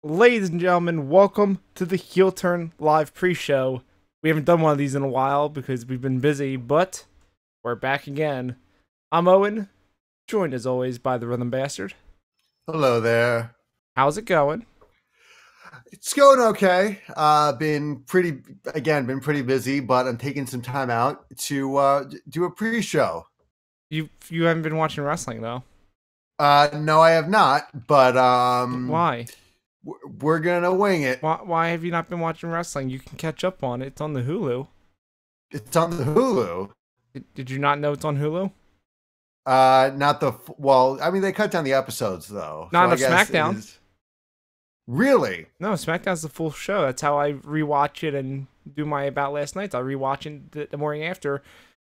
Ladies and gentlemen, welcome to the Heel Turn Live pre-show. We haven't done one of these in a while because we've been busy, but we're back again. I'm Owen, joined as always by the Rhythm Bastard. Hello there. How's it going? It's going okay. Been pretty busy, but I'm taking some time out to do a pre-show. You haven't been watching wrestling though. No, I have not, but Why? we're gonna wing it. Why have you not been watching wrestling? You can catch up on it. It's on the Hulu. It's on the Hulu. Did you not know it's on Hulu? Not the well. I mean, they cut down the episodes though. Not I of guess it SmackDown. is- Really? No, SmackDown's the full show. That's how I rewatch it and do my About Last Nights. I rewatch it the morning after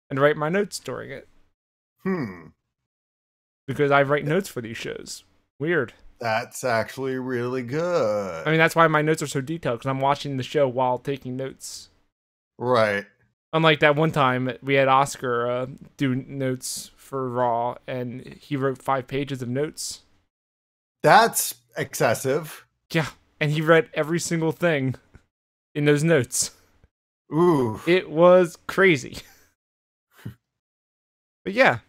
and write my notes during it. Because I write notes for these shows. Weird. That's actually really good. I mean, that's why my notes are so detailed, because I'm watching the show while taking notes. Right. Unlike that one time we had Oscar do notes for Raw, and he wrote 5 pages of notes. That's excessive. Yeah, and he read every single thing in those notes. Ooh. It was crazy. But yeah.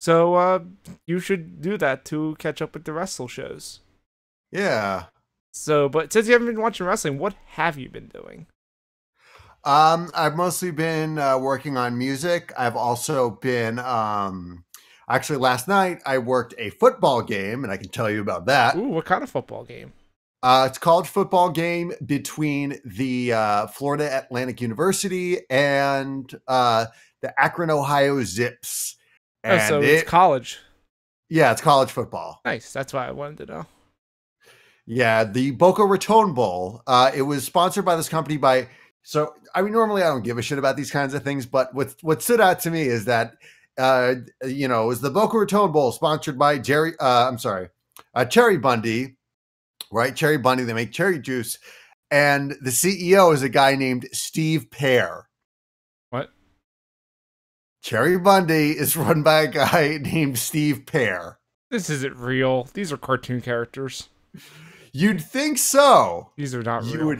So, you should do that to catch up with the wrestle shows. Yeah. So, but since you haven't been watching wrestling, what have you been doing? I've mostly been working on music. I've also been actually last night I worked a football game, and I can tell you about that. Ooh, what kind of football game? It's a college football game between the Florida Atlantic University and the Akron, Ohio Zips. Oh, so it's college. Yeah, it's college football. Nice. That's why I wanted to know. Yeah, the Boca Raton Bowl. It was sponsored by this company So, I mean, normally I don't give a shit about these kinds of things, but what stood out to me is that, it was the Boca Raton Bowl sponsored by Cherry Bundy, right? Cherry Bundy, they make cherry juice. And the CEO is a guy named Steve Pear. What? Cherry Bundy is run by a guy named Steve Pear. This isn't real. These are cartoon characters. You'd think so. These are not real.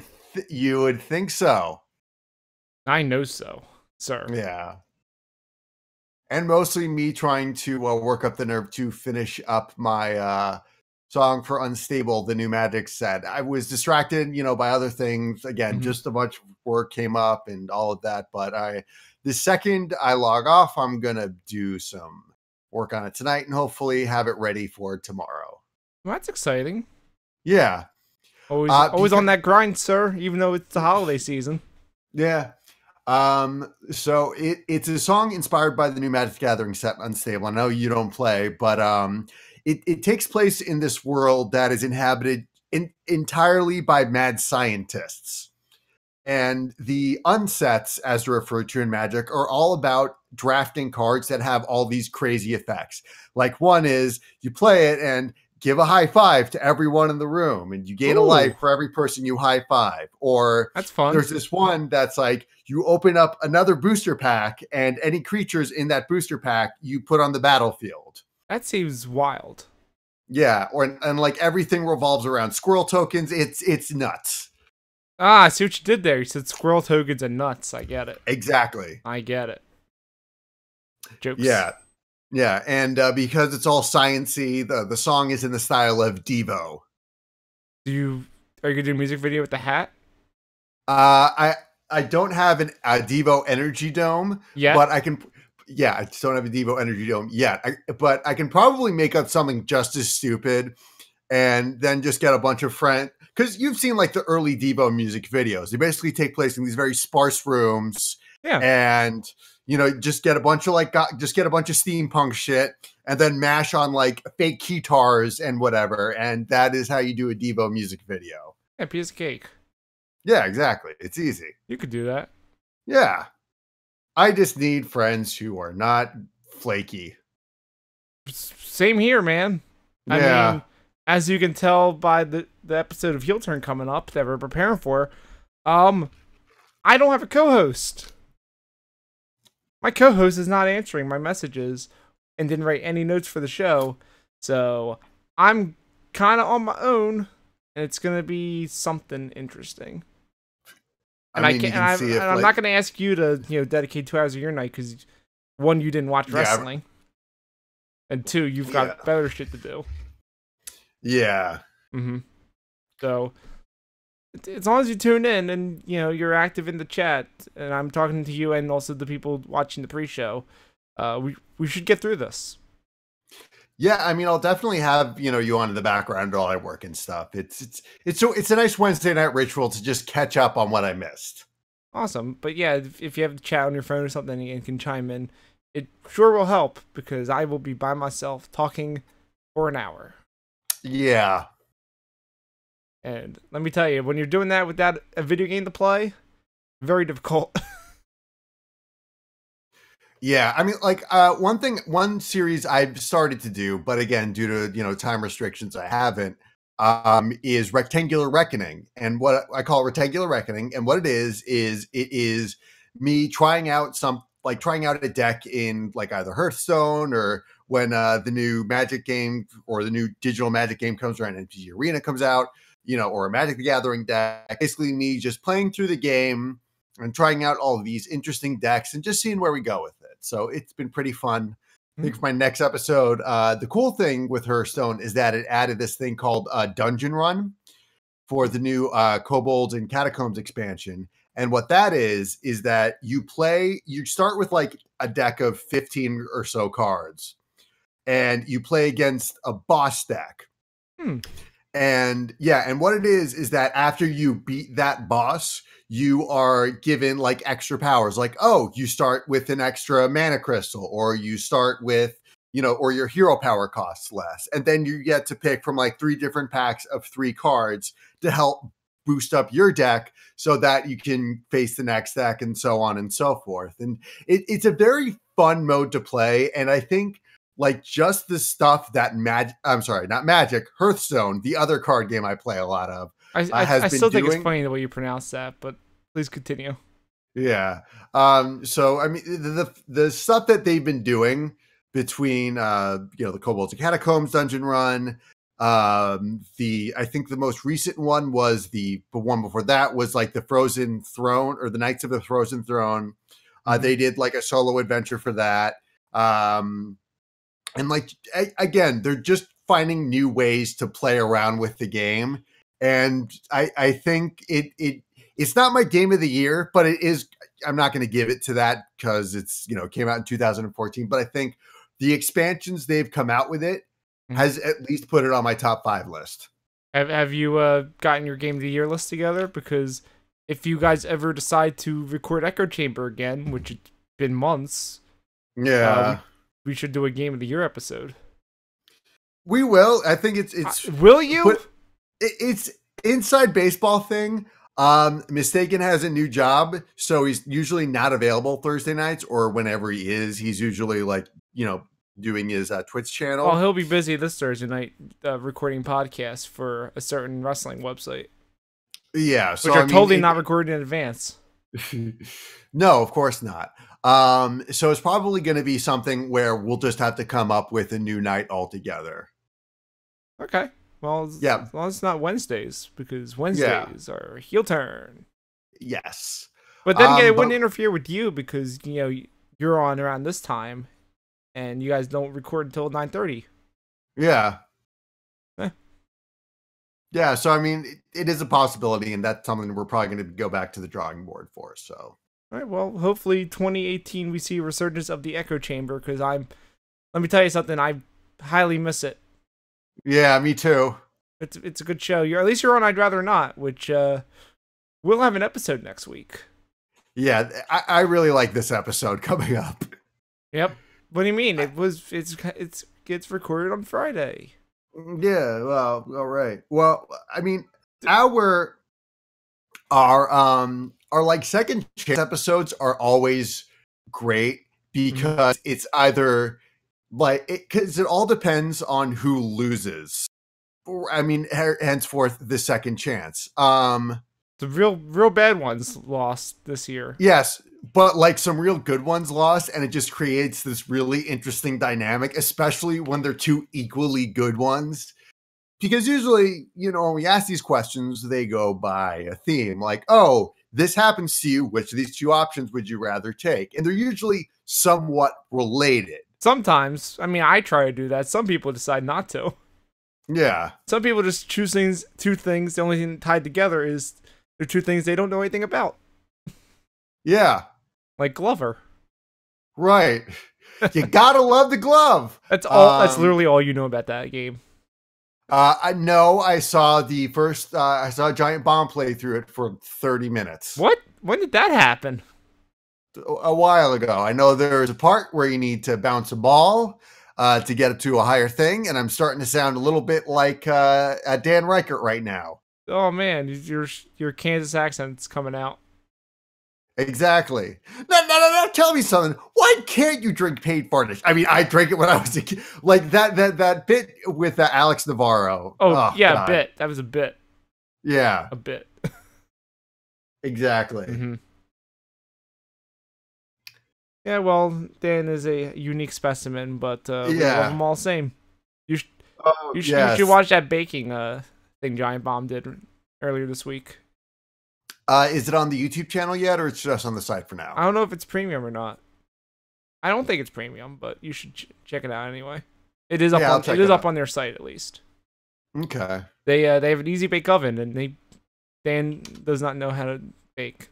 You would think so. I know so, sir. Yeah. And mostly me trying to work up the nerve to finish up my song for Unstable, the new Magic set. I was distracted, by other things. Again, just a bunch of work came up and all of that. But the second I log off, I'm going to do some work on it tonight and hopefully have it ready for tomorrow. Well, that's exciting. Yeah. Always on that grind, sir, even though it's the holiday season. Yeah. So it's a song inspired by the new Magic the Gathering set Unstable. I know you don't play, but it takes place in this world that is inhabited entirely by mad scientists. And the unsets, as they're referred to in Magic, are all about drafting cards that have all these crazy effects. Like one is you play it and give a high five to everyone in the room, and you gain a life for every person you high five. Or that's fun. There's this one that's like you open up another booster pack, and any creatures in that booster pack you put on the battlefield. That seems wild. Yeah, and like everything revolves around squirrel tokens. It's nuts. Ah, I see what you did there. You said squirrel tokens and nuts. I get it. Exactly. I get it. Jokes. Yeah. Yeah, and because it's all science-y, the song is in the style of Devo. Are you gonna do a music video with the hat? I don't have a Devo Energy Dome yet, but I can. Yeah, I just don't have a Devo Energy Dome yet. But I can probably make up something just as stupid, and then just get a bunch of friends. Because you've seen like the early Devo music videos. They basically take place in these very sparse rooms. Yeah, and just get a bunch of steampunk shit and then mash on like fake guitars and whatever. And that is how you do a Devo music video. Yeah, piece of cake. Yeah, exactly. It's easy. You could do that. Yeah. I just need friends who are not flaky. Same here, man. Yeah. I mean, as you can tell by the episode of Heel Turn coming up that we're preparing for, I don't have a co-host. My co-host is not answering my messages and didn't write any notes for the show, so I'm kind of on my own and it's gonna be something interesting. I And I mean, you can't. can see if And I'm like, not gonna ask you to dedicate 2 hours of your night because one, you didn't watch yeah, wrestling, and two, you've yeah, got better shit to do. yeah. Mm-hmm. So as long as you tune in and you're active in the chat, and I'm talking to you and also the people watching the pre-show, we should get through this. Yeah, I mean, I'll definitely have you on in the background while I work and stuff. It's a nice Wednesday night ritual to just catch up on what I missed. Awesome. But yeah, if you have the chat on your phone or something and can chime in, it sure will help because I will be by myself talking for an hour. Yeah, And let me tell you, when you're doing that without a video game to play, very difficult. yeah. I mean, like one series I've started to do, but again, due to time restrictions, I haven't. Is Rectangular Reckoning, and what I call Rectangular Reckoning, and what it is me trying out trying out a deck in like either Hearthstone or when the new Magic game or the new digital Magic game comes around, MTG Arena comes out, or a Magic the Gathering deck. Basically, me just playing through the game and trying out all of these interesting decks and just seeing where we go with it. So it's been pretty fun. I think for my next episode, the cool thing with Hearthstone is that it added this thing called Dungeon Run for the new Kobolds and Catacombs expansion. And what that is that you start with like a deck of 15 or so cards, and you play against a boss deck. And yeah, and what it is that after you beat that boss, you are given like extra powers. Like, oh, you start with an extra mana crystal, or you start with, or your hero power costs less. And then you get to pick from like 3 different packs of 3 cards to help boost up your deck so that you can face the next deck and so on and so forth. And it's a very fun mode to play. And I think like just the stuff that not Magic, Hearthstone, the other card game I play a lot of, I still think it's funny the way you pronounce that, but please continue. Yeah. So I mean, the stuff that they've been doing between the Kobolds and Catacombs dungeon run, I think the most recent one was the one before that was like the Frozen Throne or the Knights of the Frozen Throne. They did like a solo adventure for that. And like again, they're just finding new ways to play around with the game, and I think it's not my game of the year, but it is. I'm not going to give it to that because it's came out in 2014. But I think the expansions they've come out with it has at least put it on my top 5 list. Have you gotten your game of the year list together? Because if you guys ever decide to record Echo Chamber again, which it's been months, yeah. We should do a game of the year episode. We will. I think it's. Will you? It's inside baseball thing. Mistaken has a new job, so he's usually not available Thursday nights, or whenever he is, he's usually like doing his Twitch channel. Well, he'll be busy this Thursday night recording podcasts for a certain wrestling website. Yeah, so which are totally not recorded in advance. No, of course not. So it's probably going to be something where we'll just have to come up with a new night altogether. Okay. Well, yeah. As long as it's not Wednesdays, because Wednesdays are heel turn. Yes. But then again, it wouldn't interfere with you because, you're on around this time and you guys don't record until 9:30. Yeah. Yeah, so I mean, it is a possibility, and that's something we're probably going to go back to the drawing board for. So, all right, well, hopefully 2018 we see a resurgence of the Echo Chamber because let me tell you something, I highly miss it. Yeah, me too. It's a good show. At least you're on I'd Rather Not, which we'll have an episode next week. Yeah, I really like this episode coming up. Yep. What do you mean? It gets recorded on Friday. Yeah, well, all right. Well, I mean, our like second chance episodes are always great because it's either like because it all depends on who loses. I mean, henceforth the second chance. The real bad ones lost this year. Yes, but like some real good ones lost, and it just creates this really interesting dynamic, especially when they're 2 equally good ones. because usually, when we ask these questions, they go by a theme like, oh, this happens to you. Which of these two options would you rather take? And they're usually somewhat related. Sometimes, I mean, I try to do that. Some people decide not to. Yeah. Some people just choose two things. The only thing tied together is they're two things they don't know anything about. Yeah. Like Glover. Right. You gotta love the glove. That's all. That's literally all you know about that game. I know. I saw the first. I saw a Giant Bomb play through it for 30 minutes. What? When did that happen? A while ago. I know there's a part where you need to bounce a ball to get it to a higher thing, and I'm starting to sound a little bit like Dan Reichert right now. Oh man, your Kansas accent's coming out. Exactly. No. Tell me something. Why can't you drink paid varnish? I mean, I drank it when I was a kid. Like that bit with Alex Navarro. Oh yeah, God. a bit. That was a bit. Yeah. A bit. Exactly. Mm-hmm. Yeah, well, Dan is a unique specimen, but we love them all the same. You should watch that baking thing Giant Bomb did earlier this week. Is it on the YouTube channel yet, or it's just on the site for now? I don't know if it's premium or not. I don't think it's premium, but you should check it out anyway. It is up up on their site at least. Okay. They have an easy bake oven, and Dan does not know how to bake.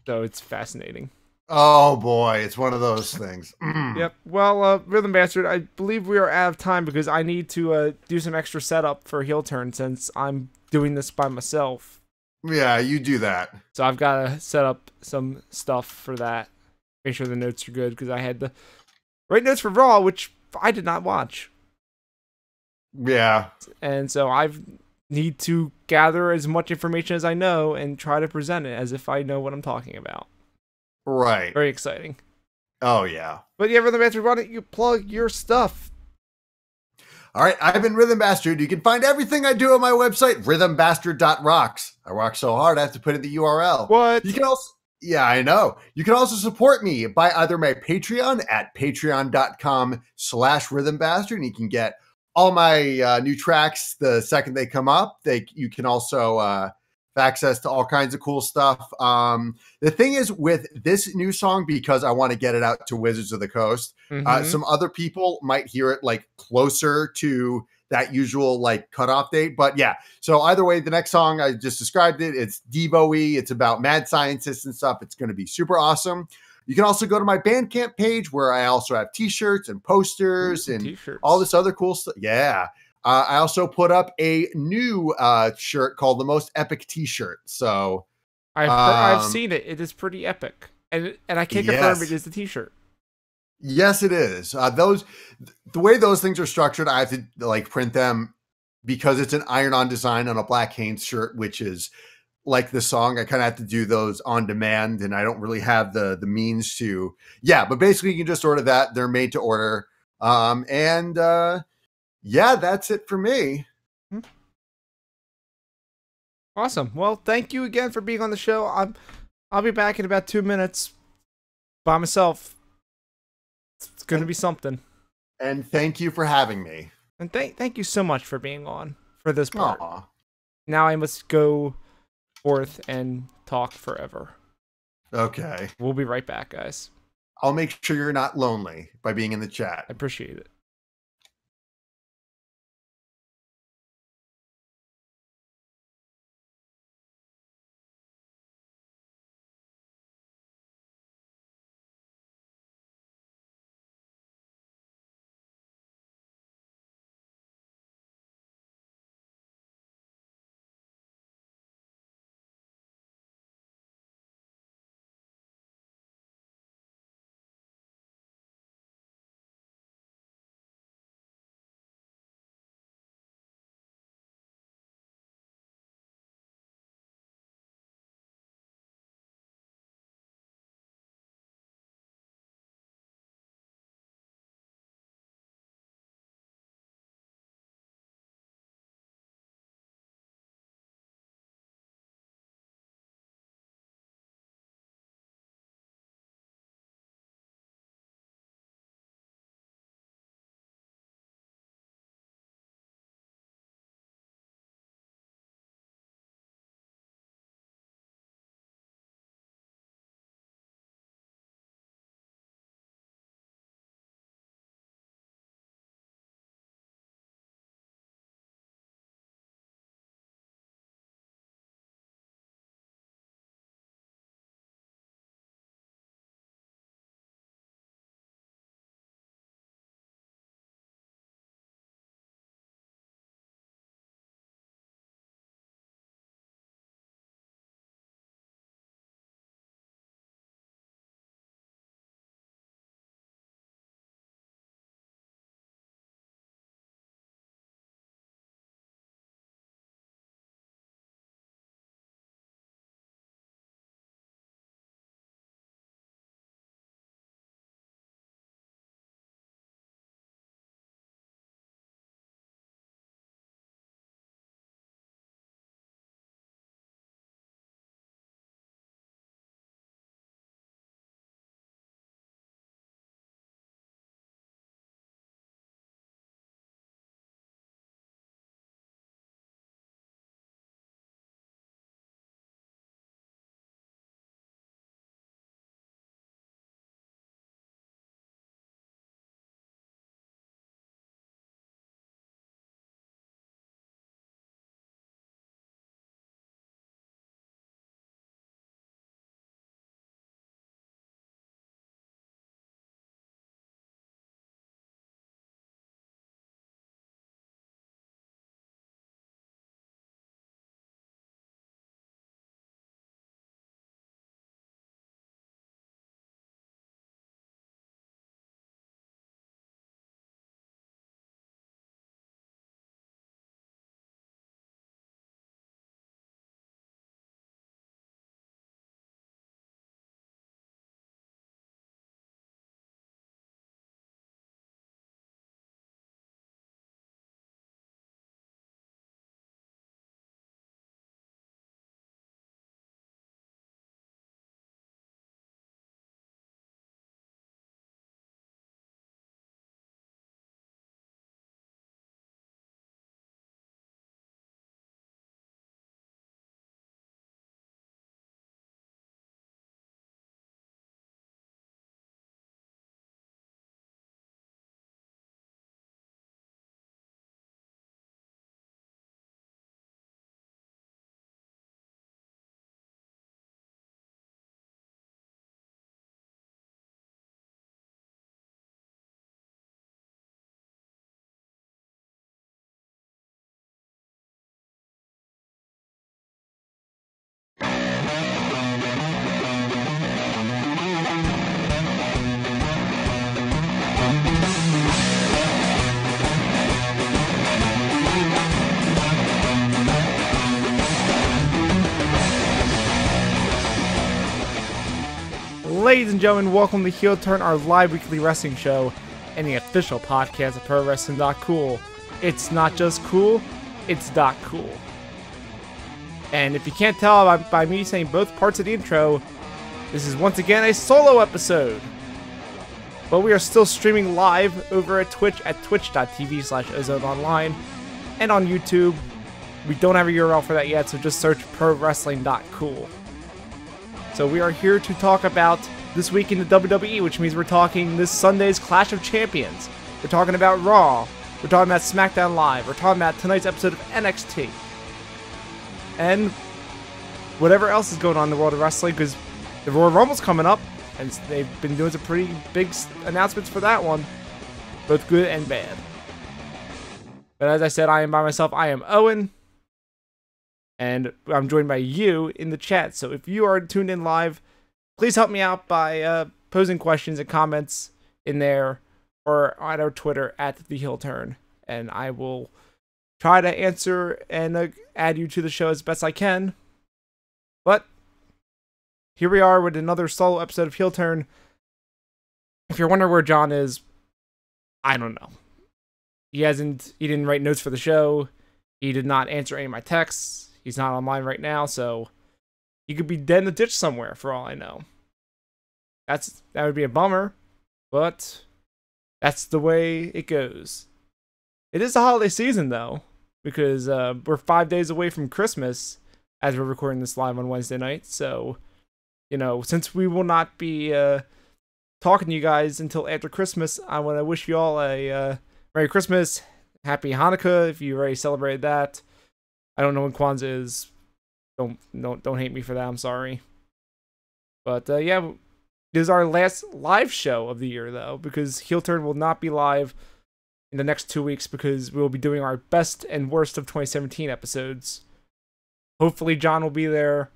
So it's fascinating. Oh boy, it's one of those things. Yep. Well, Rhythm Bastard, I believe we are out of time because I need to do some extra setup for Heel Turn since I'm doing this by myself. Yeah, you do that. So I've got to set up some stuff for that. Make sure the notes are good because I had to write notes for Raw, which I did not watch. Yeah. And so I need to gather as much information as I know and try to present it as if I know what I'm talking about. Right. Very exciting. Oh, yeah. But yeah, Rhythm Bastard, why don't you plug your stuff? All right, I've been Rhythm Bastard. You can find everything I do on my website, rhythmbastard.rocks. I rock so hard, I have to put in the URL. What? You can also, yeah, I know. You can also support me by either my Patreon at patreon.com/rhythmbastard, and you can get all my new tracks the second they come up. You can also have access to all kinds of cool stuff. The thing is with this new song, because I want to get it out to Wizards of the Coast, some other people might hear it like closer to that usual like cutoff date. But yeah, so either way, the next song, I just described it. It's Devo-y. It's about mad scientists and stuff. It's going to be super awesome. You can also go to my Bandcamp page where I also have t-shirts and posters and all this other cool stuff. Yeah. I also put up a new shirt called the Most Epic T-shirt. So I've seen it. It is pretty epic, and I can confirm it is the T-shirt. Yes, it is. The way those things are structured, I have to like print them because it's an iron-on design on a Black Hanes shirt, which is like the song. I kind of have to do those on demand, and I don't really have the means to. Yeah, but basically, you can just order that. They're made to order, yeah, that's it for me. Awesome. Well, thank you again for being on the show. I'll be back in about 2 minutes by myself. It's going to be something. And thank you for having me. And thank you so much for being on for this part. Aww. Now I must go forth and talk forever. Okay. We'll be right back, guys. I'll make sure you're not lonely by being in the chat. I appreciate it. Ladies and gentlemen, welcome to Heel Turn, our live weekly wrestling show, and the official podcast of ProWrestling.Cool. It's not just cool, it's .cool. And if you can't tell by me saying both parts of the intro, this is once again a solo episode. But we are still streaming live over at Twitch at twitch.tv/ozoneonline, and on YouTube. We don't have a URL for that yet, so just search ProWrestling.Cool. So we are here to talk about this week in the WWE, which means we're talking this Sunday's Clash of Champions. We're talking about Raw. We're talking about SmackDown Live. We're talking about tonight's episode of NXT. And whatever else is going on in the world of wrestling, because the Royal Rumble's coming up, and they've been doing some pretty big announcements for that one, both good and bad. But as I said, I am by myself. I am Owen. And I'm joined by you in the chat. So if you are tuned in live, please help me out by posing questions and comments in there or on our Twitter at The Heel Turn. And I will try to answer and add you to the show as best I can. But here we are with another solo episode of Heel Turn. If you're wondering where John is, I don't know. He didn't write notes for the show. He did not answer any of my texts. He's not online right now, so he could be dead in the ditch somewhere, for all I know. That would be a bummer, but that's the way it goes. It is the holiday season, though, because we're 5 days away from Christmas as we're recording this live on Wednesday night. So, since we will not be talking to you guys until after Christmas, I want to wish you all a Merry Christmas, Happy Hanukkah if you already celebrated that. I don't know when Kwanzaa is. Don't hate me for that. I'm sorry. But yeah, this is our last live show of the year, though, because Heel Turn will not be live in the next 2 weeks because we will be doing our best and worst of 2017 episodes. Hopefully, John will be there.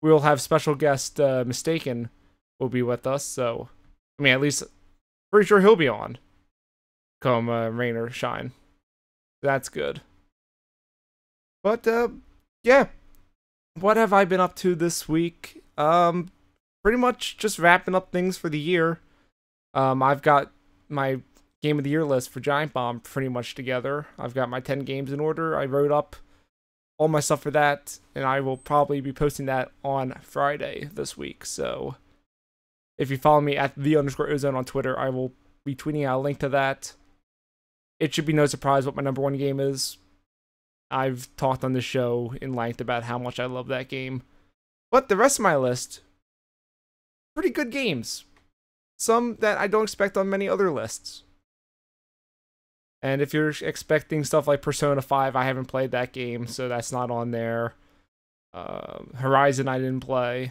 We'll have special guest Mistaken will be with us. So, I mean, at least pretty sure he'll be on. Come rain or shine. That's good. But, yeah. What have I been up to this week? Pretty much just wrapping up things for the year. I've got my Game of the Year list for Giant Bomb pretty much together. I've got my 10 games in order. I wrote up all my stuff for that, and I will probably be posting that on Friday this week. So, if you follow me at @the_ozone on Twitter, I will be tweeting out a link to that. It should be no surprise what my number one game is. I've talked on the show in length about how much I love that game. But the rest of my list, pretty good games. Some that I don't expect on many other lists. And if you're expecting stuff like Persona 5, I haven't played that game, so that's not on there. Horizon I didn't play.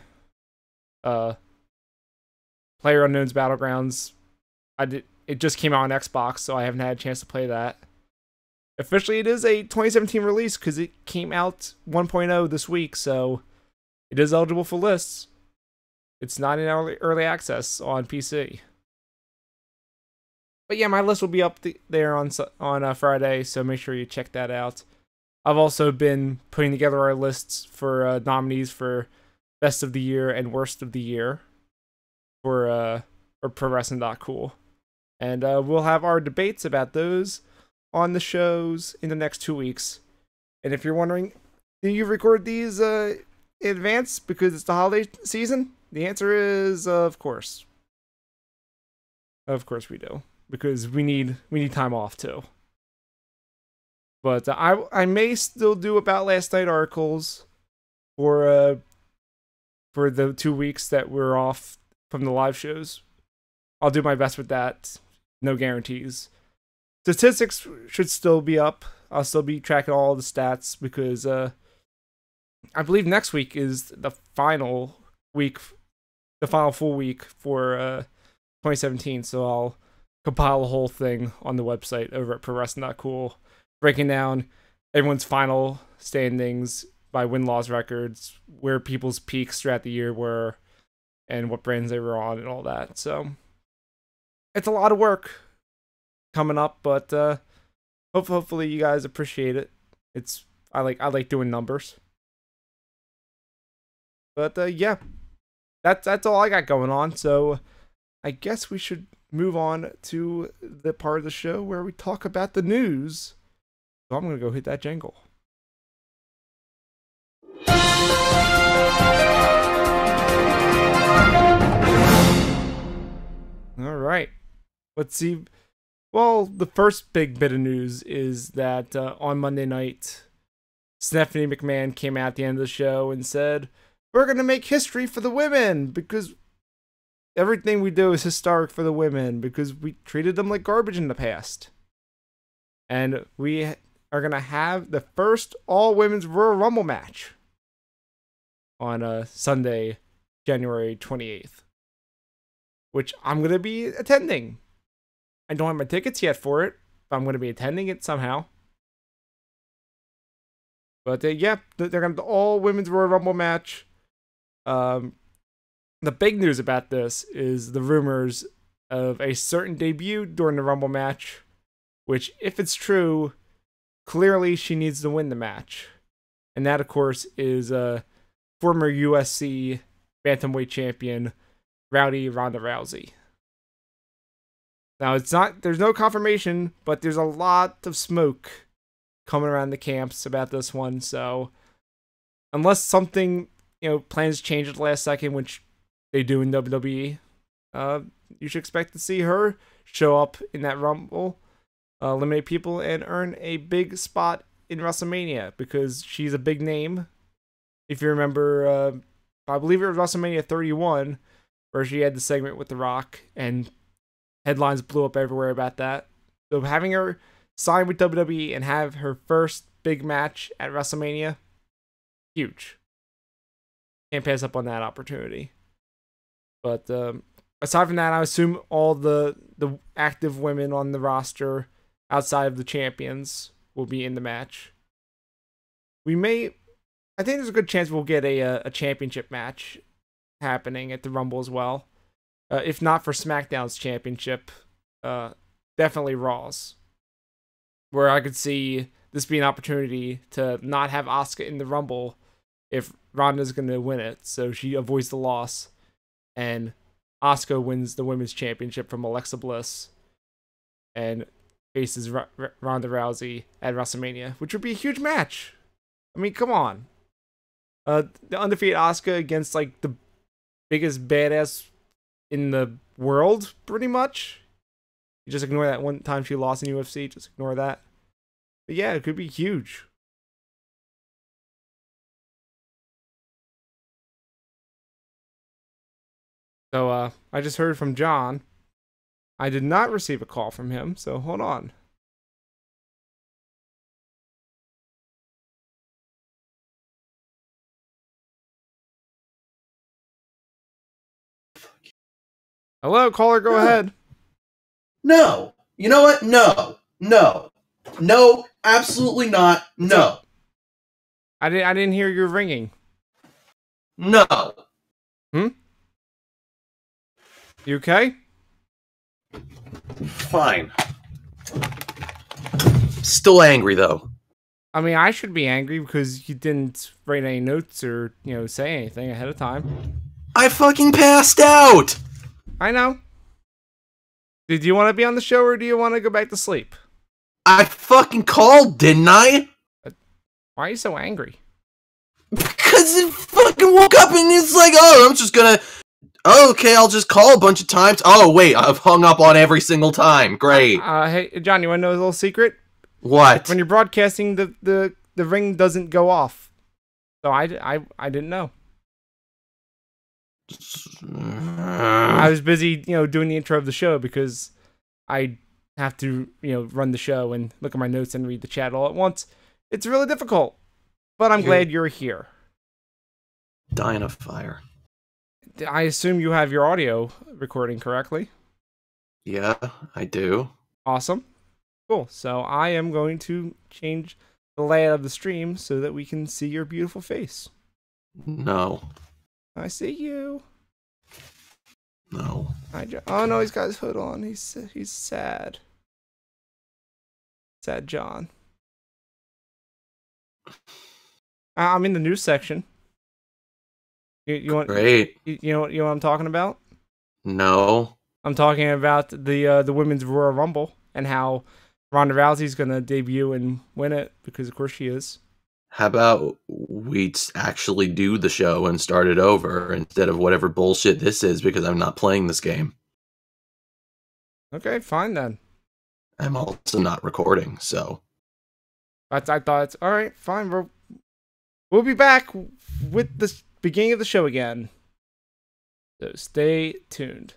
PlayerUnknown's Battlegrounds, it just came out on Xbox, so I haven't had a chance to play that. Officially, it is a 2017 release because it came out 1.0 this week, so it is eligible for lists. It's not in early access on PC. But yeah, my list will be up there on Friday, so make sure you check that out. I've also been putting together our lists for nominees for Best of the Year and Worst of the Year for ProWrestling.Cool. And we'll have our debates about those on the shows in the next 2 weeks. And if you're wondering, do you record these in advance because it's the holiday season? The answer is, of course. Of course we do. Because we need time off too. But I may still do About Last Night articles for the 2 weeks that we're off from the live shows. I'll do my best with that. No guarantees. Statistics should still be up. I'll still be tracking all the stats because I believe next week is the final full week for 2017. So I'll compile a whole thing on the website over at ProWrestling.Cool, breaking down everyone's final standings by win-loss records, where people's peaks throughout the year were, and what brands they were on, and all that. So it's a lot of work coming up, but hopefully you guys appreciate it. I like doing numbers. But yeah, that's all I got going on. So I guess we should move on to the part of the show where we talk about the news. So I'm gonna go hit that jingle. All right, let's see. Well, the first big bit of news is that on Monday night, Stephanie McMahon came out at the end of the show and said, "We're gonna make history for the women because everything we do is historic for the women because we treated them like garbage in the past, and we are gonna have the first all-women's Royal Rumble match on Sunday, January 28th, which I'm gonna be attending. I don't have my tickets yet for it, but I'm gonna be attending it somehow." But yeah, they're gonna have the all-women's Royal Rumble match. The big news about this is the rumors of a certain debut during the Rumble match, which, if it's true, clearly she needs to win the match. And that, of course, is former USC Bantamweight champion Ronda Rousey. Now, there's no confirmation, but there's a lot of smoke coming around the camps about this one. So, unless something, plans change at the last second, which they do in WWE, you should expect to see her show up in that Rumble, eliminate people, and earn a big spot in WrestleMania because she's a big name. If you remember, I believe it was WrestleMania 31, where she had the segment with The Rock, and headlines blew up everywhere about that. So having her sign with WWE and have her first big match at WrestleMania, huge. Can't pass up on that opportunity. But aside from that, I assume all the active women on the roster outside of the champions will be in the match. I think there's a good chance we'll get a championship match happening at the Rumble as well. If not for SmackDown's championship, definitely Raw's. Where I could see this be an opportunity to not have Asuka in the Rumble if Ronda's going to win it, so she avoids the loss. And Asuka wins the women's championship from Alexa Bliss and faces Ronda Rousey at WrestleMania, which would be a huge match. I mean, come on. The undefeated Asuka against like the biggest badass in the world, pretty much. You just ignore that one time she lost in UFC. Just ignore that. But yeah, it could be huge. So, I just heard from John. I did not receive a call from him, so hold on. Hello, caller, go ahead. No. You know what? No. No. No, absolutely not. No. I didn't hear you ringing. No. You okay? Fine. Still angry, though. I mean, I should be angry because you didn't write any notes or, say anything ahead of time. I fucking passed out! I know. Do you want to be on the show or do you want to go back to sleep? I fucking called, didn't I? Why are you so angry? Because it fucking woke up and it's like, oh, I'm just gonna... Oh, okay, I'll just call a bunch of times. Oh, wait, I've hung up on every single time. Great. Hey, John, you want to know a little secret? What? When you're broadcasting, the ring doesn't go off. So I didn't know. I was busy, doing the intro of the show because I have to, run the show and look at my notes and read the chat all at once. It's really difficult, but I'm glad you're here. Dying of fire. I assume you have your audio recording correctly. Yeah, I do. Awesome. Cool. So I am going to change the layout of the stream so that we can see your beautiful face. No. I see you. No. Oh no, he's got his hood on. He's sad. Sad John. I'm in the news section. You want Great. you know what I'm talking about? No. I'm talking about the women's Royal Rumble and how Ronda Rousey's gonna debut and win it because of course she is. How about we actually do the show and start it over instead of whatever bullshit this is, because I'm not playing this game. Okay, fine then. I'm also not recording, so. I thought it's all right. Fine. We'll be back with the beginning of the show again. So stay tuned.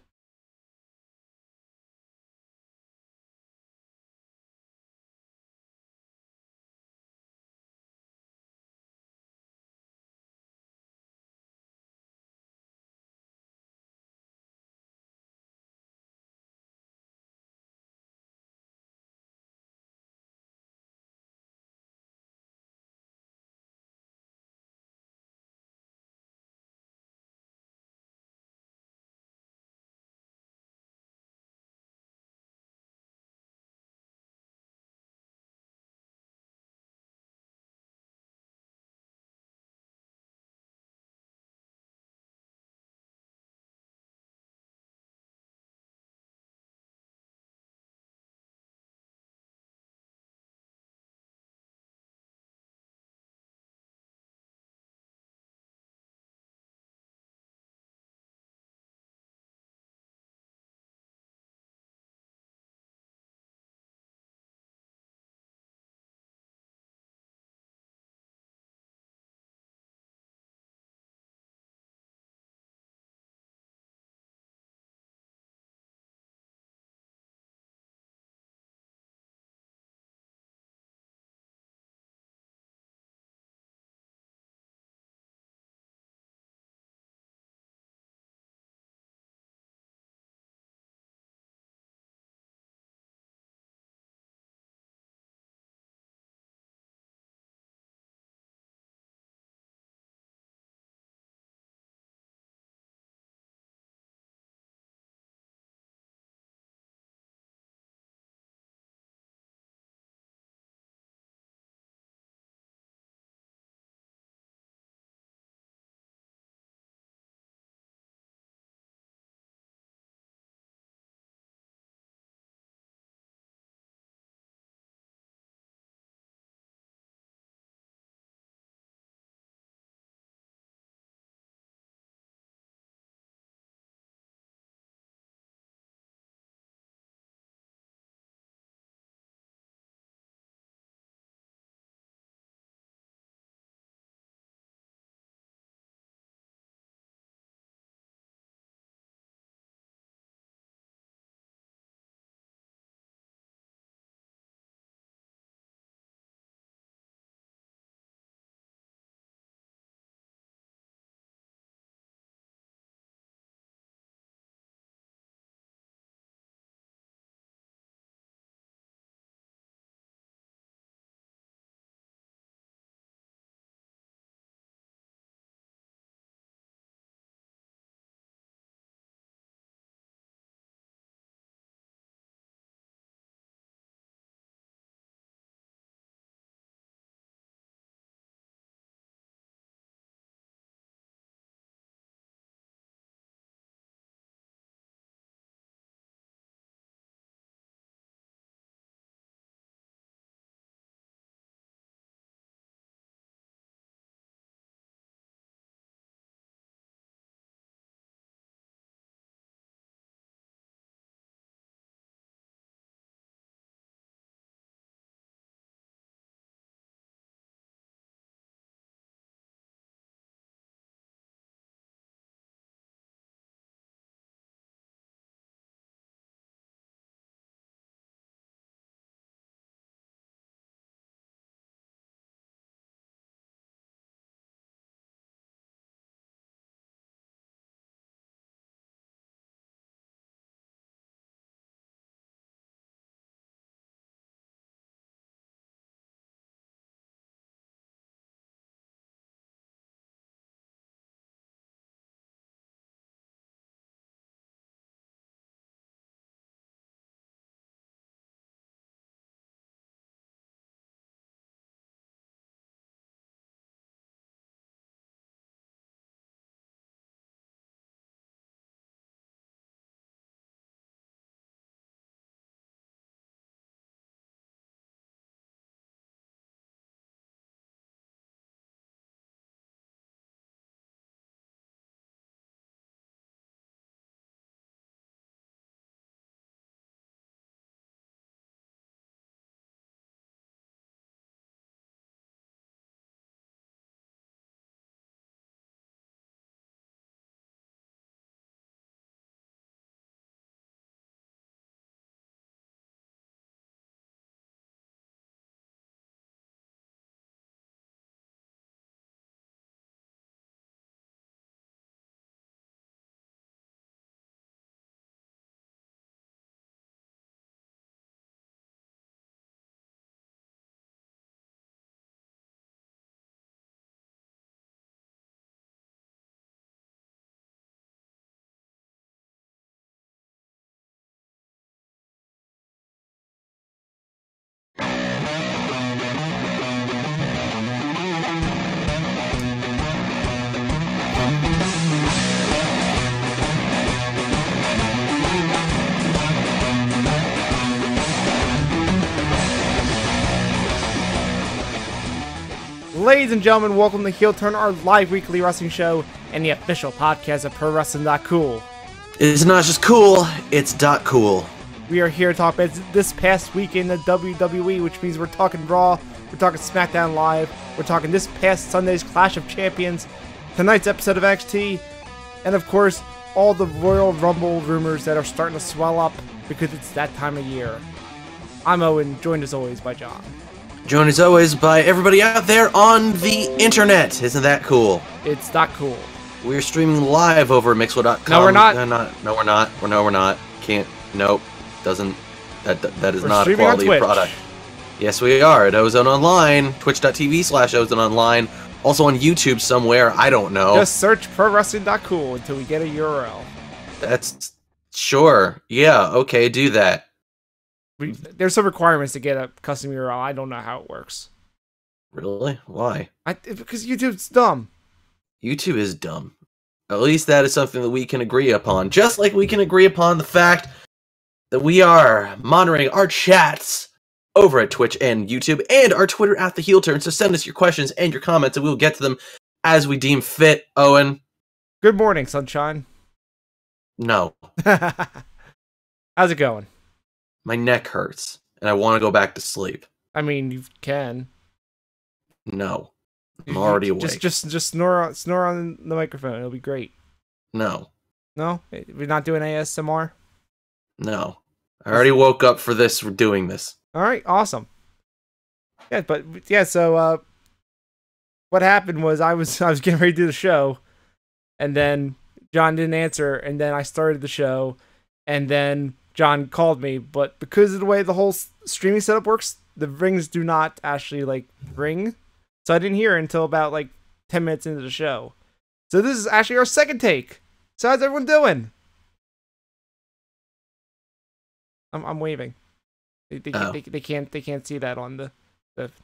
Ladies and gentlemen, welcome to Heel Turn, our live weekly wrestling show and the official podcast of ProWrestling.Cool. It's not just cool, it's .cool. We are here to talk about this past week in the WWE, which means we're talking Raw, we're talking SmackDown Live, we're talking this past Sunday's Clash of Champions, tonight's episode of NXT, and of course, all the Royal Rumble rumors that are starting to swell up because it's that time of year. I'm Owen, joined as always by John. Joined as always by everybody out there on the internet. Isn't that cool? It's .cool. We're streaming live over at Mixwell.com. No, we're not. No, we're not. No, we're not. Can't. Nope. Doesn't. That is We're not a streaming on quality Twitch. product. Yes, we are at Ozone Online. Twitch.tv/Ozone Online. Also on YouTube somewhere. I don't know. Just search ProWrestling.Cool until we get a URL. That's sure. Yeah. Okay. Do that. There's some requirements to get a custom URL. I don't know how it works. Really? Why? Because YouTube's dumb. YouTube is dumb. At least that is something that we can agree upon. Just like we can agree upon the fact that we are monitoring our chats over at Twitch and YouTube and our Twitter at the Heel Turn. So send us your questions and your comments and we'll get to them as we deem fit. Owen? Good morning, sunshine. No. How's it going? My neck hurts and I want to go back to sleep. I mean, you can. No. I'm already awake. Just snore on the microphone. It'll be great. No. No? We're not doing ASMR? No. I already woke up for this. We're doing this. All right, awesome. Yeah, so what happened was I was getting ready to do the show, and then John didn't answer, and then I started the show, and then John called me, but because of the way the whole streaming setup works, the rings do not actually ring. So I didn't hear it until about 10 minutes into the show. So this is actually our second take. So how's everyone doing? I'm waving. They can't see that on the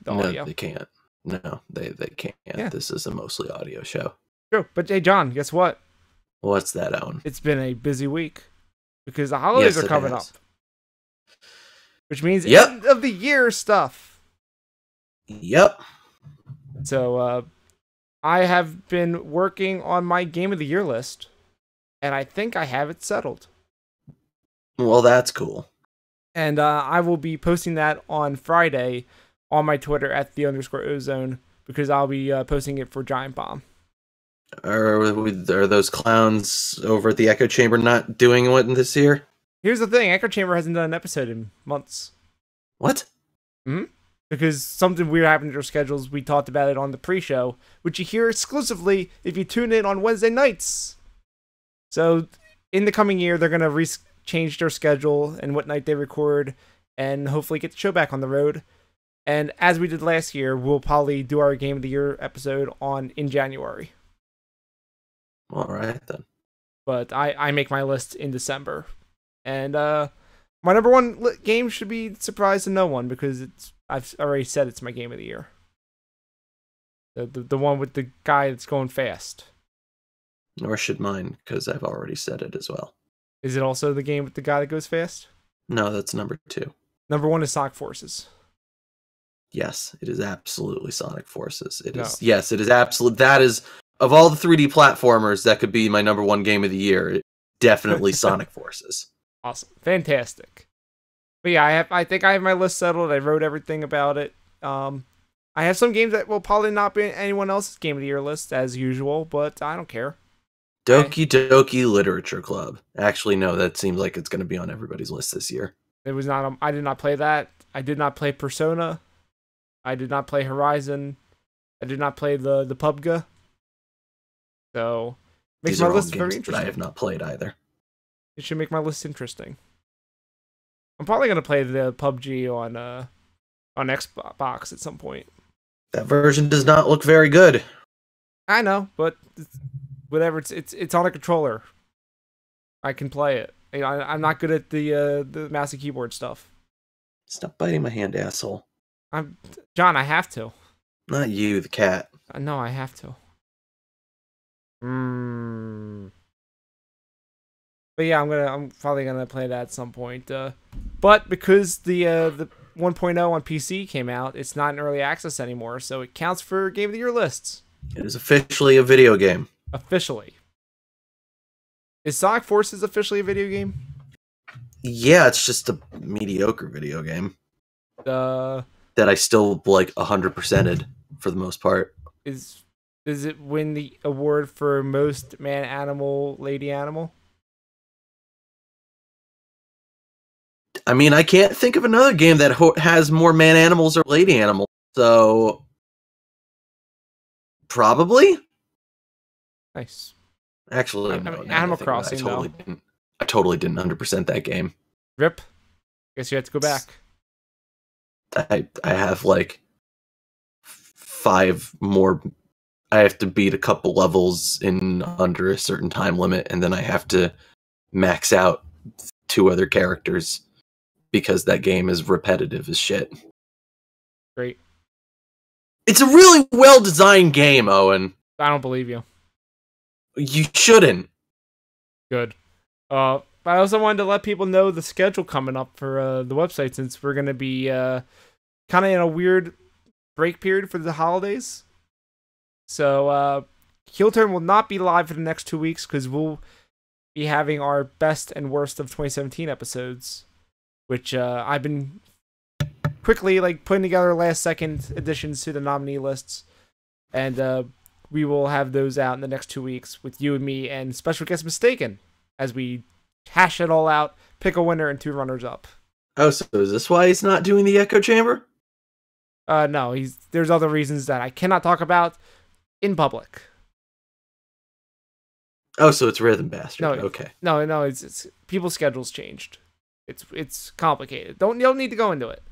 audio. No, they can't. No, they can't. Yeah. This is a mostly audio show. True. But hey, John, guess what? What's that, Owen? It's been a busy week because the holidays are coming up, which means end of the year stuff. Yep. So I have been working on my Game of the Year list, and I think I have it settled. Well, that's cool. And I will be posting that on Friday on my Twitter at @the_ozone because I'll be posting it for Giant Bomb. Are those clowns over at the Echo Chamber not doing one this year? Here's the thing: Echo Chamber hasn't done an episode in months. What? Because something weird happened to their schedules. We talked about it on the pre-show, which you hear exclusively if you tune in on Wednesday nights. So in the coming year, they're going to change their schedule and what night they record, and hopefully get the show back on the road. And as we did last year, we'll probably do our Game of the Year episode in January. All right, then. But I make my list in December. And my number one game should be surprise to no one because I've already said it's my Game of the Year. The one with the guy that's going fast. Nor should mine, because I've already said it as well. Is it also the game with the guy that goes fast? No, that's number 2. Number 1 is Sonic Forces. Yes, it is absolutely Sonic Forces. It is. No. Yes, it is absolute. That is, of all the 3D platformers, that could be my number 1 game of the year. Definitely Sonic Forces. Awesome. Fantastic. But yeah, I think I have my list settled. I wrote everything about it. I have some games that will probably not be in anyone else's Game of the Year list, as usual, but I don't care. Doki Doki Literature Club. Actually, no, that seems like it's going to be on everybody's list this year. It was not. I did not play that. I did not play Persona. I did not play Horizon. I did not play the PUBG. So makes These my are all list games very that interesting. I have not played either. It should make my list interesting. I'm probably gonna play the PUBG on Xbox at some point. That version does not look very good. I know, but whatever. It's on a controller. I can play it. I'm not good at the mouse and keyboard stuff. Stop biting my hand, asshole. John. I have to. Not you, the cat. No, I have to. But yeah, I'm probably gonna play that at some point. But because the 1.0 on PC came out, it's not in early access anymore, so it counts for Game of the Year lists. It is officially a video game. Officially. Is Sonic Forces officially a video game? Yeah, it's just a mediocre video game. That I still, like, 100%ed for the most part. Does it win the award for most man animal, lady animal? I mean, I can't think of another game that has more man animals or lady animals, so probably. Nice. Actually, no, Animal Crossing, I totally didn't 100% that game. Rip. Guess you have to go back. I have like 5 more. I have to beat a couple levels in under a certain time limit, and then I have to max out 2 other characters because that game is repetitive as shit. Great. It's a really well-designed game, Owen. I don't believe you. You shouldn't. Good. But I also wanted to let people know the schedule coming up for the website, since we're going to be kind of in a weird break period for the holidays. So Heel Turn will not be live for the next 2 weeks because we'll be having our best and worst of 2017 episodes, which I've been quickly putting together last-second additions to the nominee lists, and we will have those out in the next 2 weeks with you and me and special guest Mistaken as we hash it all out, pick a winner and 2 runners-up. Oh, so is this why he's not doing the Echo Chamber? No, there's other reasons that I cannot talk about in public. Oh, so it's Rhythm Bastard. No, okay. No, it's people's schedules changed. It's complicated. You don't need to go into it.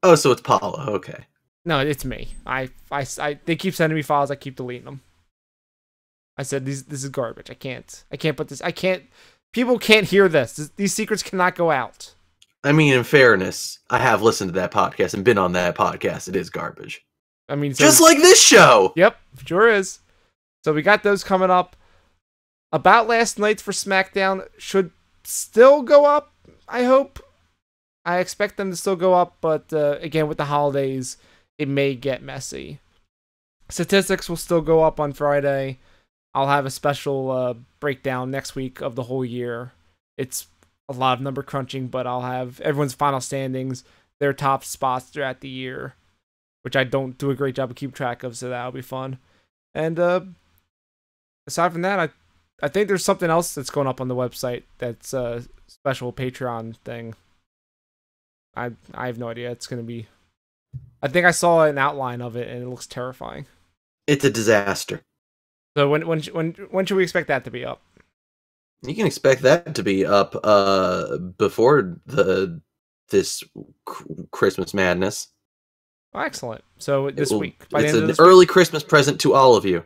Oh, so it's Paula. Okay. No, it's me. They keep sending me files. I keep deleting them. I said this is garbage. I can't put this. People can't hear this. These secrets cannot go out. I mean, in fairness, I have listened to that podcast and been on that podcast. It is garbage. I mean, just like this show. Yep, sure is. So we got those coming up. About Last Nights for SmackDown should still go up, I hope. I expect them to still go up, but again, with the holidays, it may get messy. Statistics will still go up on Friday. I'll have a special breakdown next week of the whole year. It's a lot of number crunching, but I'll have everyone's final standings, their top spots throughout the year, which I don't do a great job of keeping track of, so that'll be fun. And aside from that, I think there's something else that's going up on the website that's a special Patreon thing. I have no idea. It's going to be... I think I saw an outline of it, and it looks terrifying. It's a disaster. So when should we expect that to be up? You can expect that to be up before this Christmas madness. Oh, excellent. So this week. It's an early Christmas present to all of you.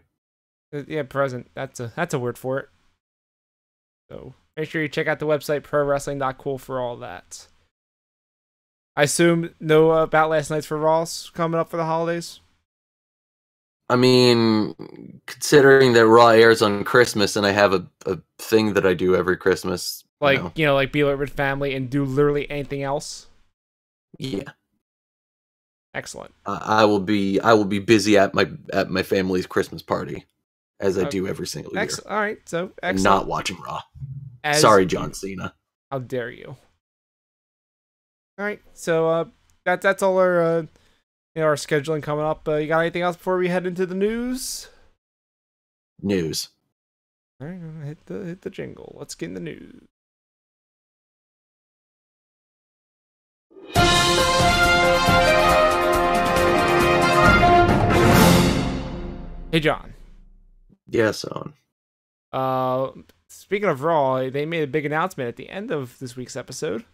Yeah, present. That's a word for it. So make sure you check out the website ProWrestling.Cool for all that. I assume no About Last Nights for Raw's coming up for the holidays? I mean, considering that Raw airs on Christmas and I have a thing that I do every Christmas. Like be with family and do literally anything else? Yeah. Excellent. I will be busy at my family's Christmas party, as I do every single year. All right, so excellent. And not watching Raw. Sorry, John Cena. How dare you? All right, so that's all our our scheduling coming up. You got anything else before we head into the news? News. All right, hit the jingle. Let's get in the news. Hey, John. Yes, Owen. Speaking of Raw, they made a big announcement at the end of this week's episode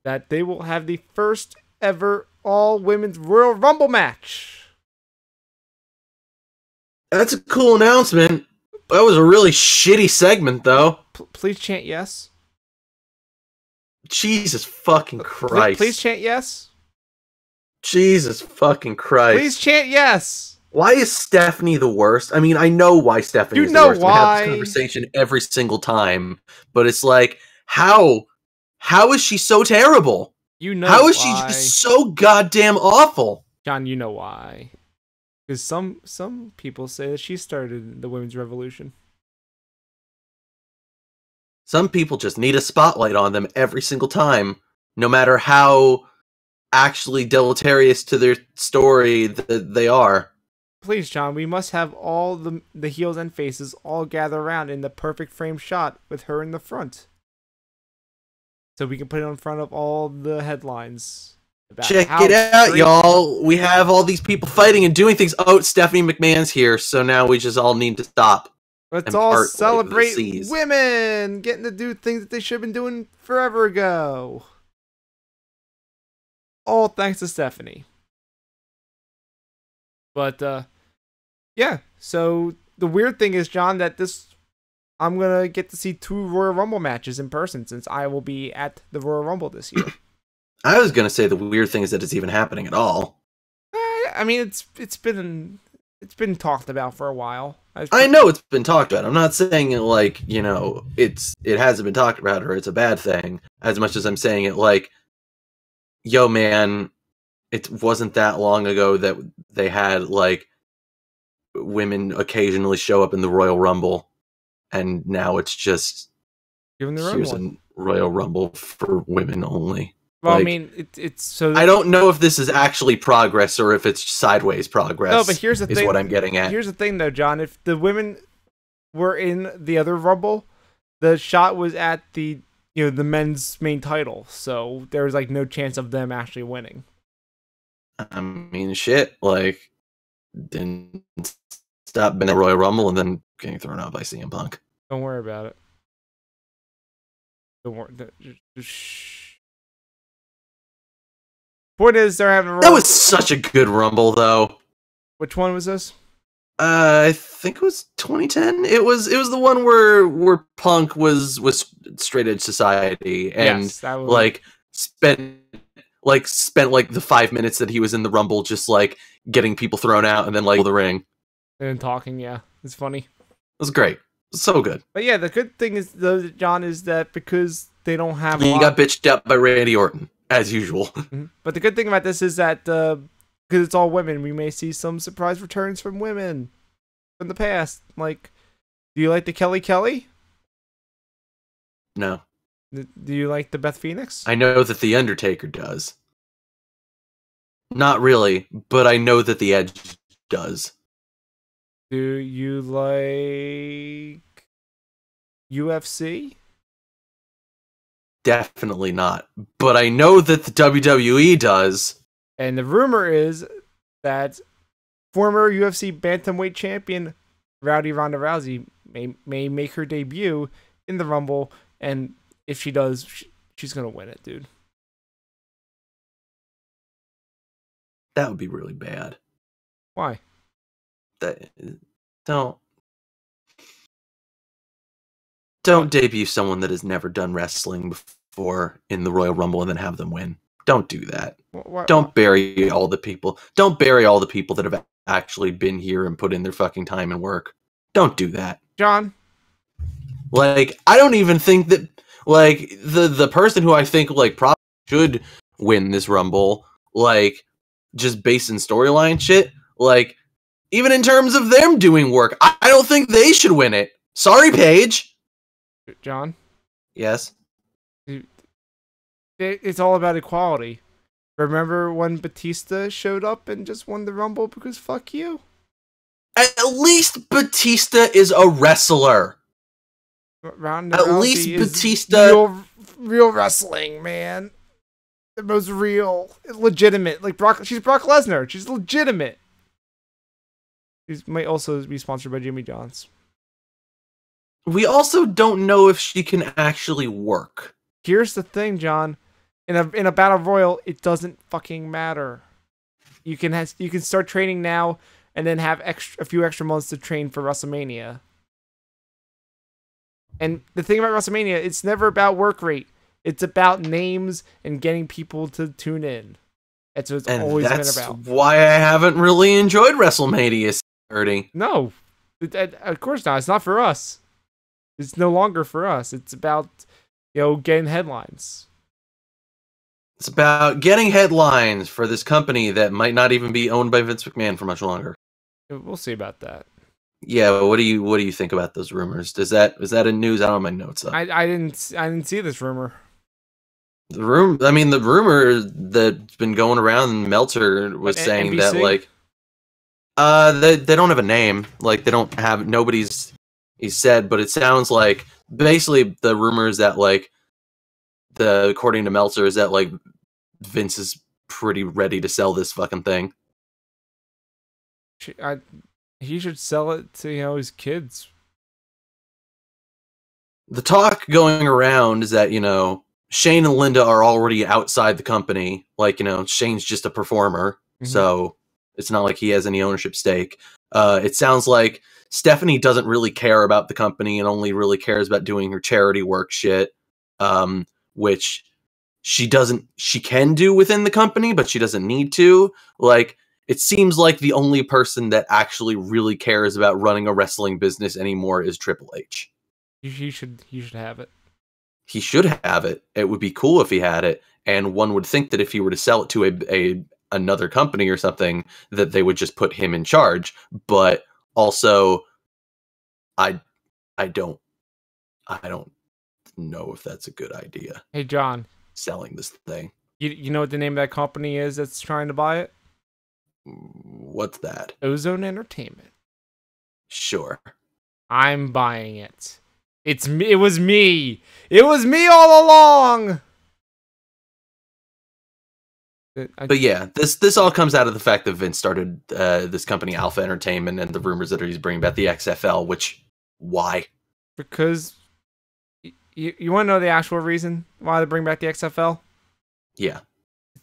that they will have the first ever all-women's Royal Rumble match. That's a cool announcement. That was a really shitty segment, though. Please chant yes. Jesus fucking Christ. Please chant yes. Jesus fucking Christ. Please chant yes. Why is Stephanie the worst? I mean, I know why Stephanie is the worst. You know why. We have this conversation every single time. But it's like, how is she so terrible? You know How is why. she just so goddamn awful? John, you know why. Because some people say that she started the women's revolution. Some people just need a spotlight on them every single time, no matter how actually deleterious to their story that they are. Please, John, we must have all the heels and faces all gather around in the perfect frame shot with her in the front. So we can put it in front of all the headlines. Check it out, y'all. We have all these people fighting and doing things. Oh, Stephanie McMahon's here, so now we just all need to stop. Let's all celebrate women getting to do things that they should have been doing forever ago. All thanks to Stephanie. But, yeah. So, the weird thing is, John, that I'm going to get to see 2 Royal Rumble matches in person since I will be at the Royal Rumble this year. I was going to say the weird thing is that it's even happening at all. I mean, it's been talked about for a while. I know it's been talked about. I'm not saying it like, it hasn't been talked about or it's a bad thing, as much as I'm saying it like, yo, man, it wasn't that long ago that they had, like, women occasionally show up in the Royal Rumble, and now it's just, here's a Royal Rumble for women only. Well, like, I mean, it's so. I don't know if this is actually progress or if it's sideways progress. No, but here's the thing. Is what I'm getting at. Here's the thing, though, John. If the women were in the other Rumble, the shot was at the the men's main title, so there was like no chance of them actually winning. I mean, shit. Like, didn't stop being a Royal Rumble and then getting thrown out by CM Punk. Don't worry about it. Don't worry. Shh. Point is, they're having a That was such a good Rumble, though. Which one was this? I think it was 2010. It was the one where Punk was straight edge society and yes, that was... like spent the 5 minutes that he was in the Rumble just like getting people thrown out and then like the ring and talking. Yeah, it's funny. It was great. It was so good. But yeah, the good thing is, though, John, is that because they don't have. He got bitched out by Randy Orton. As usual. But the good thing about this is that because it's all women, we may see some surprise returns from women from the past. Like, do you like the Kelly? No. Do you like the Beth Phoenix? I know that the Undertaker does. Not really, but I know that the Edge does. Do you like UFC? Definitely not. But I know that the WWE does. And the rumor is that former UFC bantamweight champion Rowdy Ronda Rousey may make her debut in the Rumble, and if she does, she's gonna win it, dude. That would be really bad. Why? Don't debut someone that has never done wrestling before in the Royal Rumble and then have them win. Don't do that. Don't bury all the people. Don't bury all the people that have actually been here and put in their fucking time and work. Don't do that. John? Like, I don't even think that, like, the person who I think, like, probably should win this Rumble, like, just based in storyline shit, like, even in terms of them doing work, I don't think they should win it. Sorry, Paige. John? Yes? It's all about equality. Remember when Batista showed up and just won the Rumble because fuck you? At least Batista is a wrestler. At least Batista... Real wrestling, man. The most real, legitimate. Like she's Brock Lesnar. She's legitimate. She might also be sponsored by Jimmy John's. We also don't know if she can actually work. Here's the thing, John. In a battle royal, it doesn't fucking matter. You can start training now and then have a few extra months to train for WrestleMania. And the thing about WrestleMania, it's never about work rate. It's about names and getting people to tune in. That's what it's always been about. That's why I haven't really enjoyed WrestleMania 30. No, of course not. It's not for us. It's no longer for us. It's about, getting headlines. It's about getting headlines for this company that might not even be owned by Vince McMahon for much longer. We'll see about that. Yeah, but what do you think about those rumors? Is that in news? I don't have my notes up. I didn't see this rumor. The rumor that's been going around, Meltzer was saying NBC? that like they don't have a name. Like they don't have he said, but it sounds like basically the rumor is that like according to Meltzer is that like Vince is pretty ready to sell this fucking thing. He should sell it to his kids. The talk going around is that Shane and Linda are already outside the company. Like Shane's just a performer, so it's not like he has any ownership stake. It sounds like Stephanie doesn't really care about the company and only really cares about doing her charity work shit, which she can do within the company, but she doesn't need to. Like, it seems like the only person that actually really cares about running a wrestling business anymore is Triple H. He should have it. He should have it. It would be cool if he had it, and one would think that if he were to sell it to another company or something, that they would just put him in charge. But also, I don't know if that's a good idea. Hey, John, selling this thing. You know what the name of that company is that's trying to buy it? What's that? Ozone Entertainment. Sure. I'm buying it. It's me. It was me. It was me all along. But yeah, this all comes out of the fact that Vince started this company, Alpha Entertainment, and the rumors that he's bringing back the XFL. Which, why? Because you want to know the actual reason why they bring back the XFL? Yeah.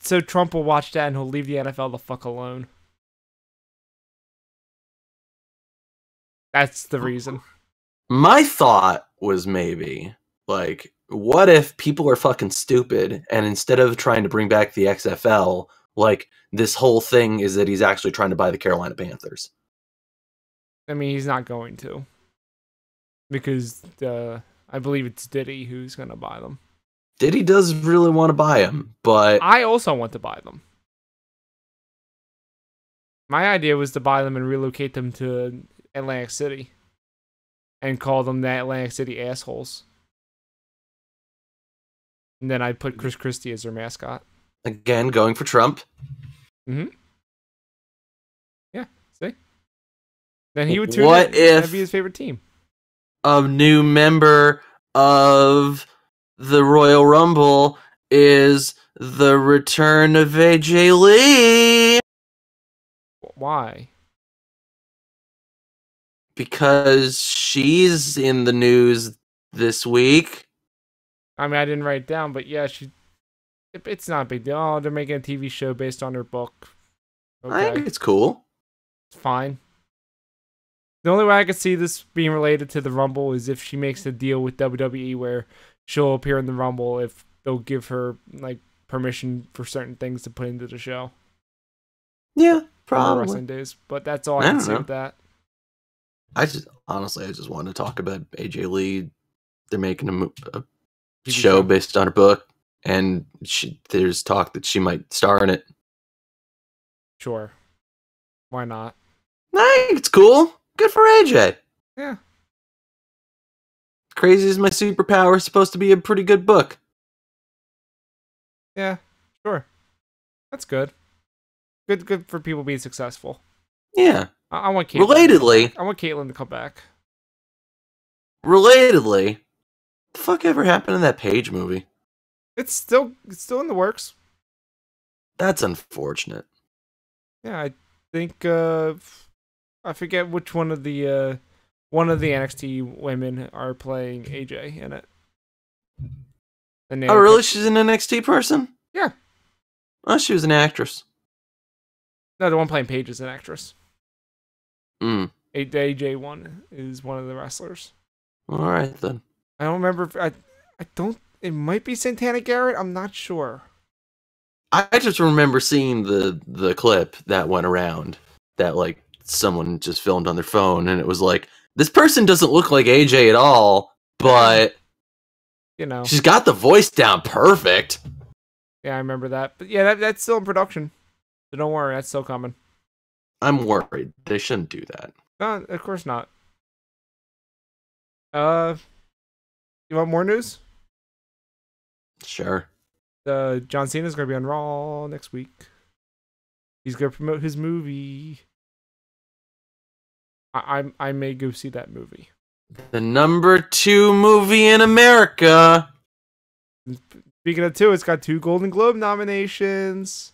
So Trump will watch that and he'll leave the NFL the fuck alone. That's the reason. My thought was maybe, like, what if people are fucking stupid and instead of trying to bring back the XFL, like, this whole thing is that he's actually trying to buy the Carolina Panthers? I mean, he's not going to. Because I believe it's Diddy who's going to buy them. Diddy does really want to buy them, but I also want to buy them. My idea was to buy them and relocate them to Atlantic City. And call them the Atlantic City assholes. And then I'd put Chris Christie as their mascot. Again, going for Trump. Mm-hmm. Yeah, see? Then he would tune What in. if That'd be his favorite team. A new member of the Royal Rumble is the return of AJ Lee? Why? Because she's in the news this week. I mean, I didn't write it down, but yeah, it's not a big deal. Oh, they're making a TV show based on her book. Okay. I think it's cool. It's fine. The only way I could see this being related to the Rumble is if she makes a deal with WWE where she'll appear in the Rumble if they'll give her like permission for certain things to put into the show. Yeah, probably. Wrestling days, but that's all I can see with that. I just wanted to talk about AJ Lee. They're making a show based on her book, and there's talk that she might star in it. Sure. Why not? I think it's cool. Good for AJ. Yeah. Crazy as My Superpower is supposed to be a pretty good book. Yeah, sure. That's good. Good for people being successful. Yeah. I want Caitlyn. Relatedly, I want Caitlyn to come back. Relatedly, the fuck ever happened in that Paige movie? It's still in the works. That's unfortunate. Yeah, I think I forget which one of the NXT women are playing AJ in it. Oh, really? She's an NXT person? Yeah. Oh, she was an actress. No, the one playing Paige is an actress. AJ one is one of the wrestlers. All right, then. I don't remember. I don't. It might be Santana Garrett. I'm not sure. I just remember seeing the clip that went around that like someone just filmed on their phone, and it was like, this person doesn't look like AJ at all, but you know, she's got the voice down perfect. Yeah, I remember that. But yeah, that's still in production. So don't worry, that's still coming. I'm worried. They shouldn't do that. No, of course not. You want more news? Sure. John Cena's gonna be on Raw next week. He's gonna promote his movie. I may go see that movie. The number 2 movie in America. Speaking of 2, it's got 2 Golden Globe nominations.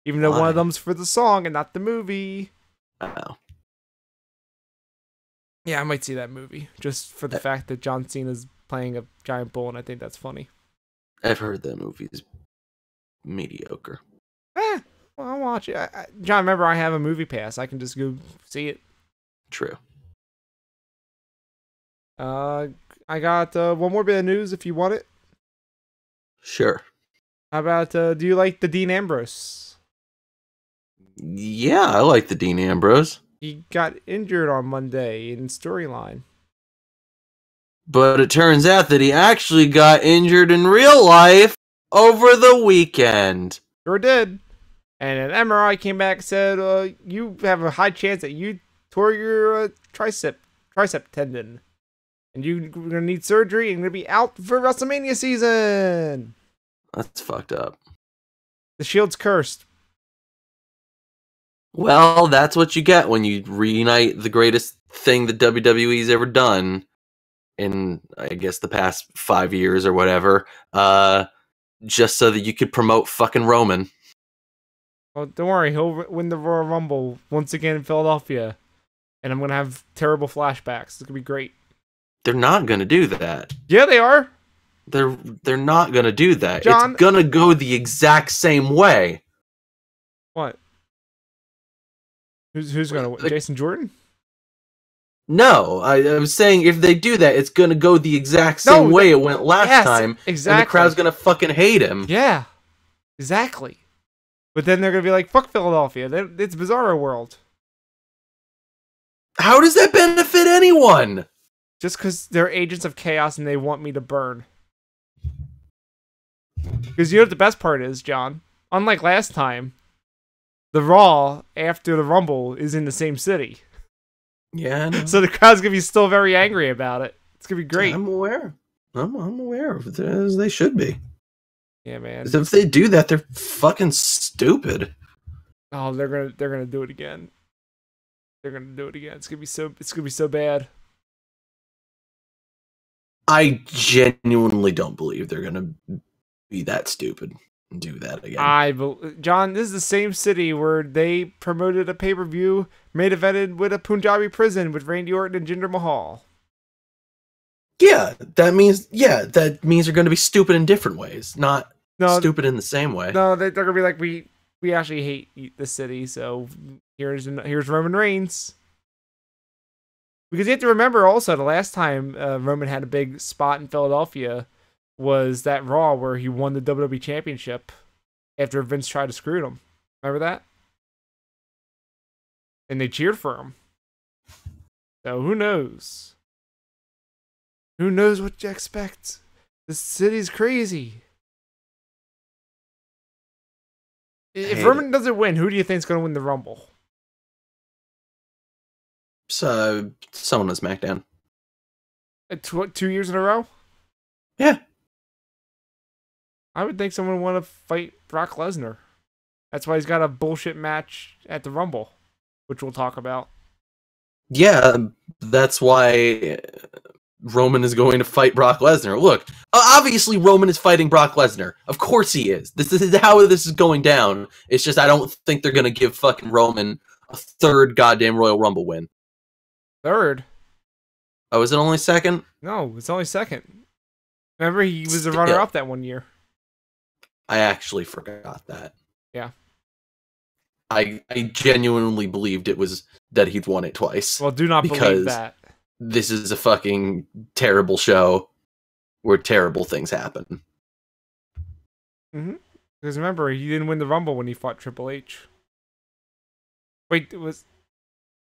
Even though one of them's for the song and not the movie. Oh. Yeah, I might see that movie. Just for the fact that John Cena's playing a giant bull, and I think that's funny. I've heard that movie's mediocre. Well, I'll watch it. John, remember I have a movie pass. I can just go see it. True. I got one more bit of news if you want it. Sure. How about, do you like the Dean Ambrose? Yeah, I like the Dean Ambrose. He got injured on Monday in storyline. But it turns out that he actually got injured in real life over the weekend. Sure did. And an MRI came back and said, you have a high chance that you tore your tricep tendon. And you're going to need surgery and going to be out for WrestleMania season. That's fucked up. The Shield's cursed. Well, that's what you get when you reunite the greatest thing that WWE's ever done in, I guess, the past 5 years or whatever, just so that you could promote fucking Roman. Well, don't worry. He'll win the Royal Rumble once again in Philadelphia. And I'm going to have terrible flashbacks. It's going to be great. They're not going to do that. Yeah, they are. They're not going to do that. John, it's going to go the exact same way. What? Who's going to win? Jason Jordan? No, I was saying if they do that, it's going to go the exact same way it went last time. Exactly. And the crowd's going to fucking hate him. Yeah, exactly. But then they're going to be like, fuck Philadelphia. It's Bizarro World. How does that benefit anyone? Just because they're agents of chaos and they want me to burn. Because you know what the best part is, John? Unlike last time, the Raw after the Rumble is in the same city. Yeah, I know. So the crowd's going to be still very angry about it. It's going to be great. I'm aware. I'm aware of it, as they should be. Yeah, man. If they do that, they're fucking stupid. Oh, they're gonna do it again. They're gonna do it again. It's gonna be so bad. I genuinely don't believe they're gonna be that stupid and do that again. John, this is the same city where they promoted a pay-per-view main evented with a Punjabi prison with Randy Orton and Jinder Mahal. Yeah, that means they're going to be stupid in different ways, not stupid in the same way. No, they're going to be like, we actually hate the city, so here's Roman Reigns. Because you have to remember also, the last time Roman had a big spot in Philadelphia was that Raw where he won the WWE Championship after Vince tried to screw him. Remember that? And they cheered for him. So who knows? Who knows what you expect? The city's crazy. If Roman doesn't win, who do you think is going to win the Rumble? So, someone on SmackDown. 2 years in a row? Yeah. I would think someone would want to fight Brock Lesnar. That's why he's got a bullshit match at the Rumble, which we'll talk about. Yeah, that's why Roman is going to fight Brock Lesnar. Look, obviously Roman is fighting Brock Lesnar. Of course he is. This is how this is going down. It's just I don't think they're going to give fucking Roman a third goddamn Royal Rumble win. Third? Oh, is it only second? No, it's only second. Remember, he was a runner-up that one year. I actually forgot that. Yeah. I genuinely believed it was that he'd won it twice. Well, do not believe that. This is a fucking terrible show where terrible things happen. Mm-hmm. Because remember, he didn't win the Rumble when he fought Triple H. Wait, it was...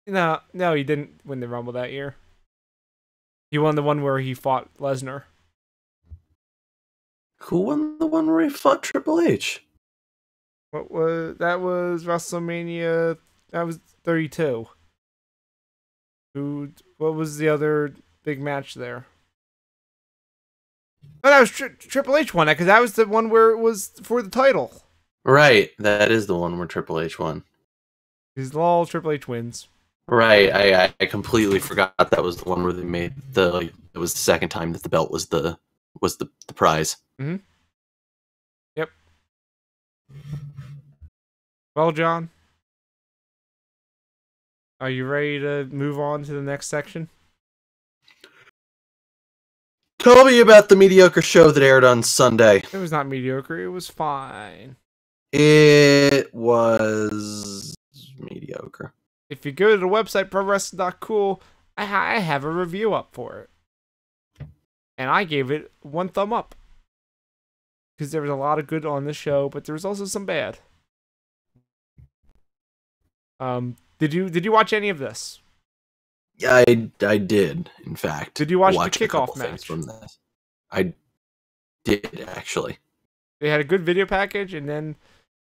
No, he didn't win the Rumble that year. He won the one where he fought Lesnar. Who won the one where he fought Triple H? That was WrestleMania. That was 32. What was the other big match there? Oh, that was Triple H won that because that was the one where it was for the title. Right, that is the one where Triple H won. Because all Triple H wins. Right, I completely forgot that was the one where they made it was the second time that the belt was the prize. Mm-hmm. Yep. Well, John, are you ready to move on to the next section? Tell me about the mediocre show that aired on Sunday. It was not mediocre. It was fine. It was mediocre. If you go to the website ProWrestling.Cool, I have a review up for it. And I gave it 1 thumb up. Because there was a lot of good on this show, but there was also some bad. Did you watch any of this? I did, in fact. Did you watch the a couple kickoff match? things from this. I did, actually. They had a good video package, and then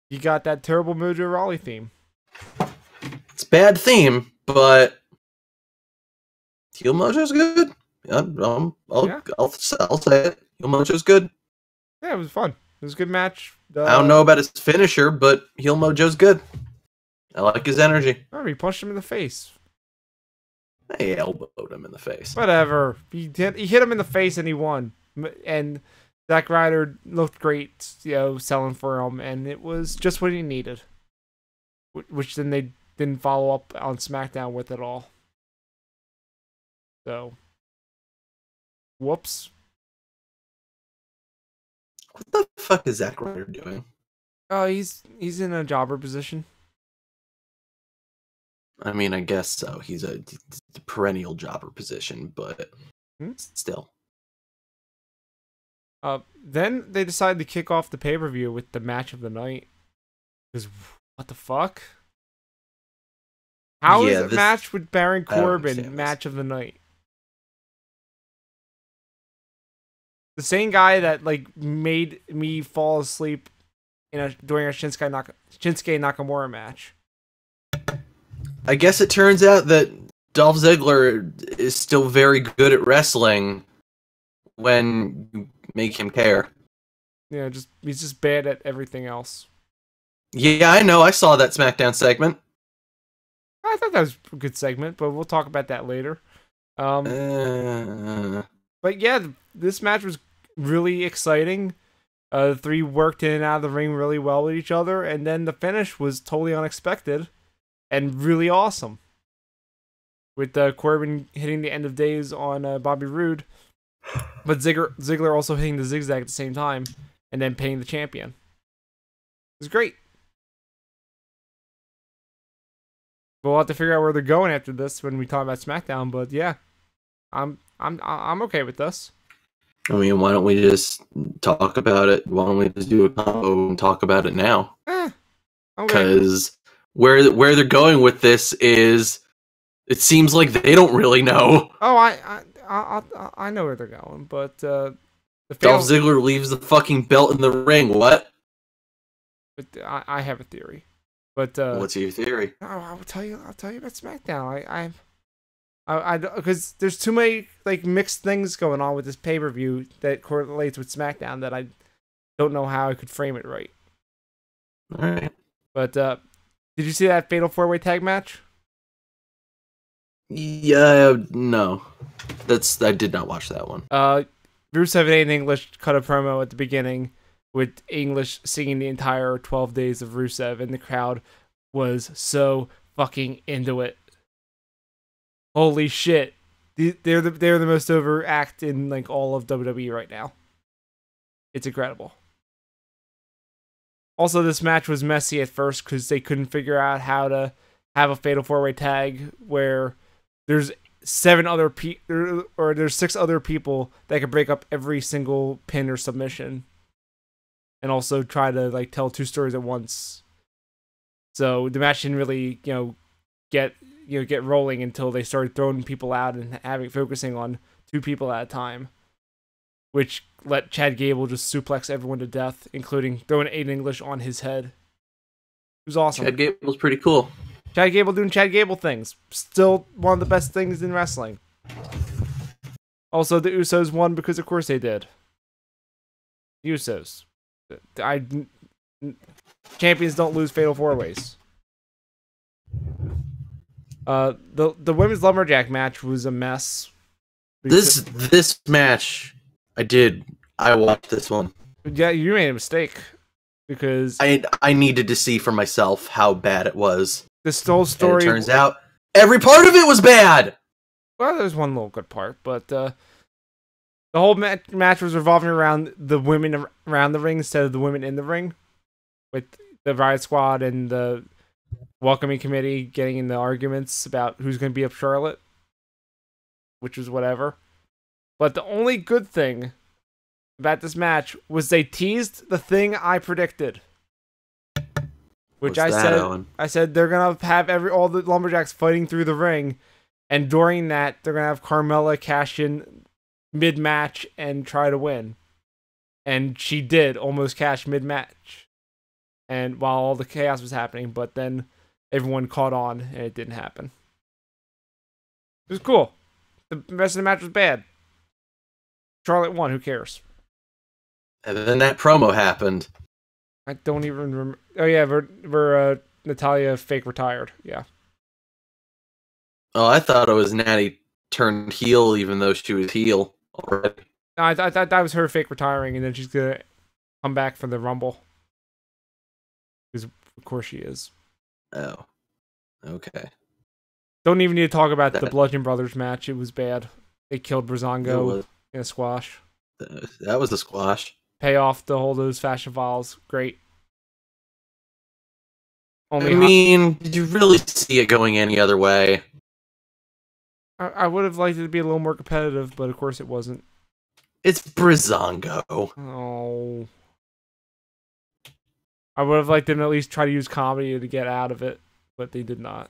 you got that terrible Mojo Rawley theme. It's a bad theme, but Heel Mojo's good. I'll say it. Heel Mojo's good. Yeah, it was fun. It was a good match. I don't know about his finisher, but Heel Mojo's good. I like his energy. Oh, he punched him in the face. I elbowed him in the face. Whatever. He hit him in the face and he won. And Zack Ryder looked great, selling for him, and it was just what he needed. Which then they didn't follow up on SmackDown with at all. So, whoops. What the fuck is Zack Ryder doing? Oh, he's in a jobber position. I mean, I guess so. He's a perennial jobber position, but still. Then they decided to kick off the pay-per-view with the match of the night. Because what the fuck? How is a match with Baron Corbin match of the night? The same guy that made me fall asleep during a Shinsuke Nakamura match. I guess it turns out that Dolph Ziggler is still very good at wrestling when you make him care. Yeah, he's just bad at everything else. Yeah, I know. I saw that SmackDown segment. I thought that was a good segment, but we'll talk about that later. But yeah, this match was really exciting. The three worked in and out of the ring really well with each other, and then the finish was totally unexpected and really awesome. With Corbin hitting the end of days on Bobby Roode, but Ziggler also hitting the zigzag at the same time, and then pinning the champion. It was great. But we'll have to figure out where they're going after this when we talk about SmackDown. But yeah, I'm okay with this. I mean, why don't we just talk about it? Why don't we just do a combo and talk about it now? Because where they're going with this is, it seems like they don't really know. Oh, I know where they're going, but Dolph Ziggler leaves the fucking belt in the ring. What? But I have a theory. But what's your theory? I'll tell you about SmackDown. Because there's too many mixed things going on with this pay-per-view that correlates with SmackDown that I don't know how I could frame it right. All right. But did you see that Fatal 4-Way Tag match? Yeah, no. I did not watch that one. Rusev and Aiden English cut a promo at the beginning with English singing the entire 12 days of Rusev, and the crowd was so fucking into it. Holy shit. They're the most over act in all of WWE right now. It's incredible. Also, this match was messy at first because they couldn't figure out how to have a Fatal 4-Way Tag where there's 6 other people that could break up every single pin or submission, and also try to tell 2 stories at once. So the match didn't really get rolling until they started throwing people out and focusing on 2 people at a time, which let Chad Gable just suplex everyone to death, including throwing Aiden English on his head. It was awesome. Chad Gable's pretty cool. Chad Gable doing Chad Gable things. Still one of the best things in wrestling. Also, the Usos won because, of course, they did. Usos. Champions don't lose fatal 4-ways. The women's lumberjack match was a mess. This match, I watched this one. Yeah, you made a mistake because I needed to see for myself how bad it was. This whole story. And it turns out every part of it was bad. Well, there's one little good part, but the whole match was revolving around the women around the ring instead of the women in the ring, with the Riot Squad and the welcoming committee getting in the arguments about who's going to be up Charlotte, which was whatever. But the only good thing about this match was they teased the thing I predicted. Which I said they're gonna have all the lumberjacks fighting through the ring, and during that they're gonna have Carmella cash in mid-match and try to win. And she did almost cash mid-match, and while all the chaos was happening, but then everyone caught on and it didn't happen. It was cool. The rest of the match was bad. Charlotte won. Who cares? And then that promo happened. I don't even remember. Oh yeah, we're Natalia fake retired. Yeah. Oh, I thought it was Natty turned heel, even though she was heel already. No, I thought that was her fake retiring, and then she's gonna come back for the Rumble. Because of course she is. Oh, okay. Don't even need to talk about the Bludgeon Brothers match. It was bad. They killed Brazongo in a squash. That was a squash. Pay off to hold those fashion files. Great. Did you really see it going any other way? I would have liked it to be a little more competitive, but of course it wasn't. It's Brazongo. Oh. I would have liked them to at least try to use comedy to get out of it, but they did not.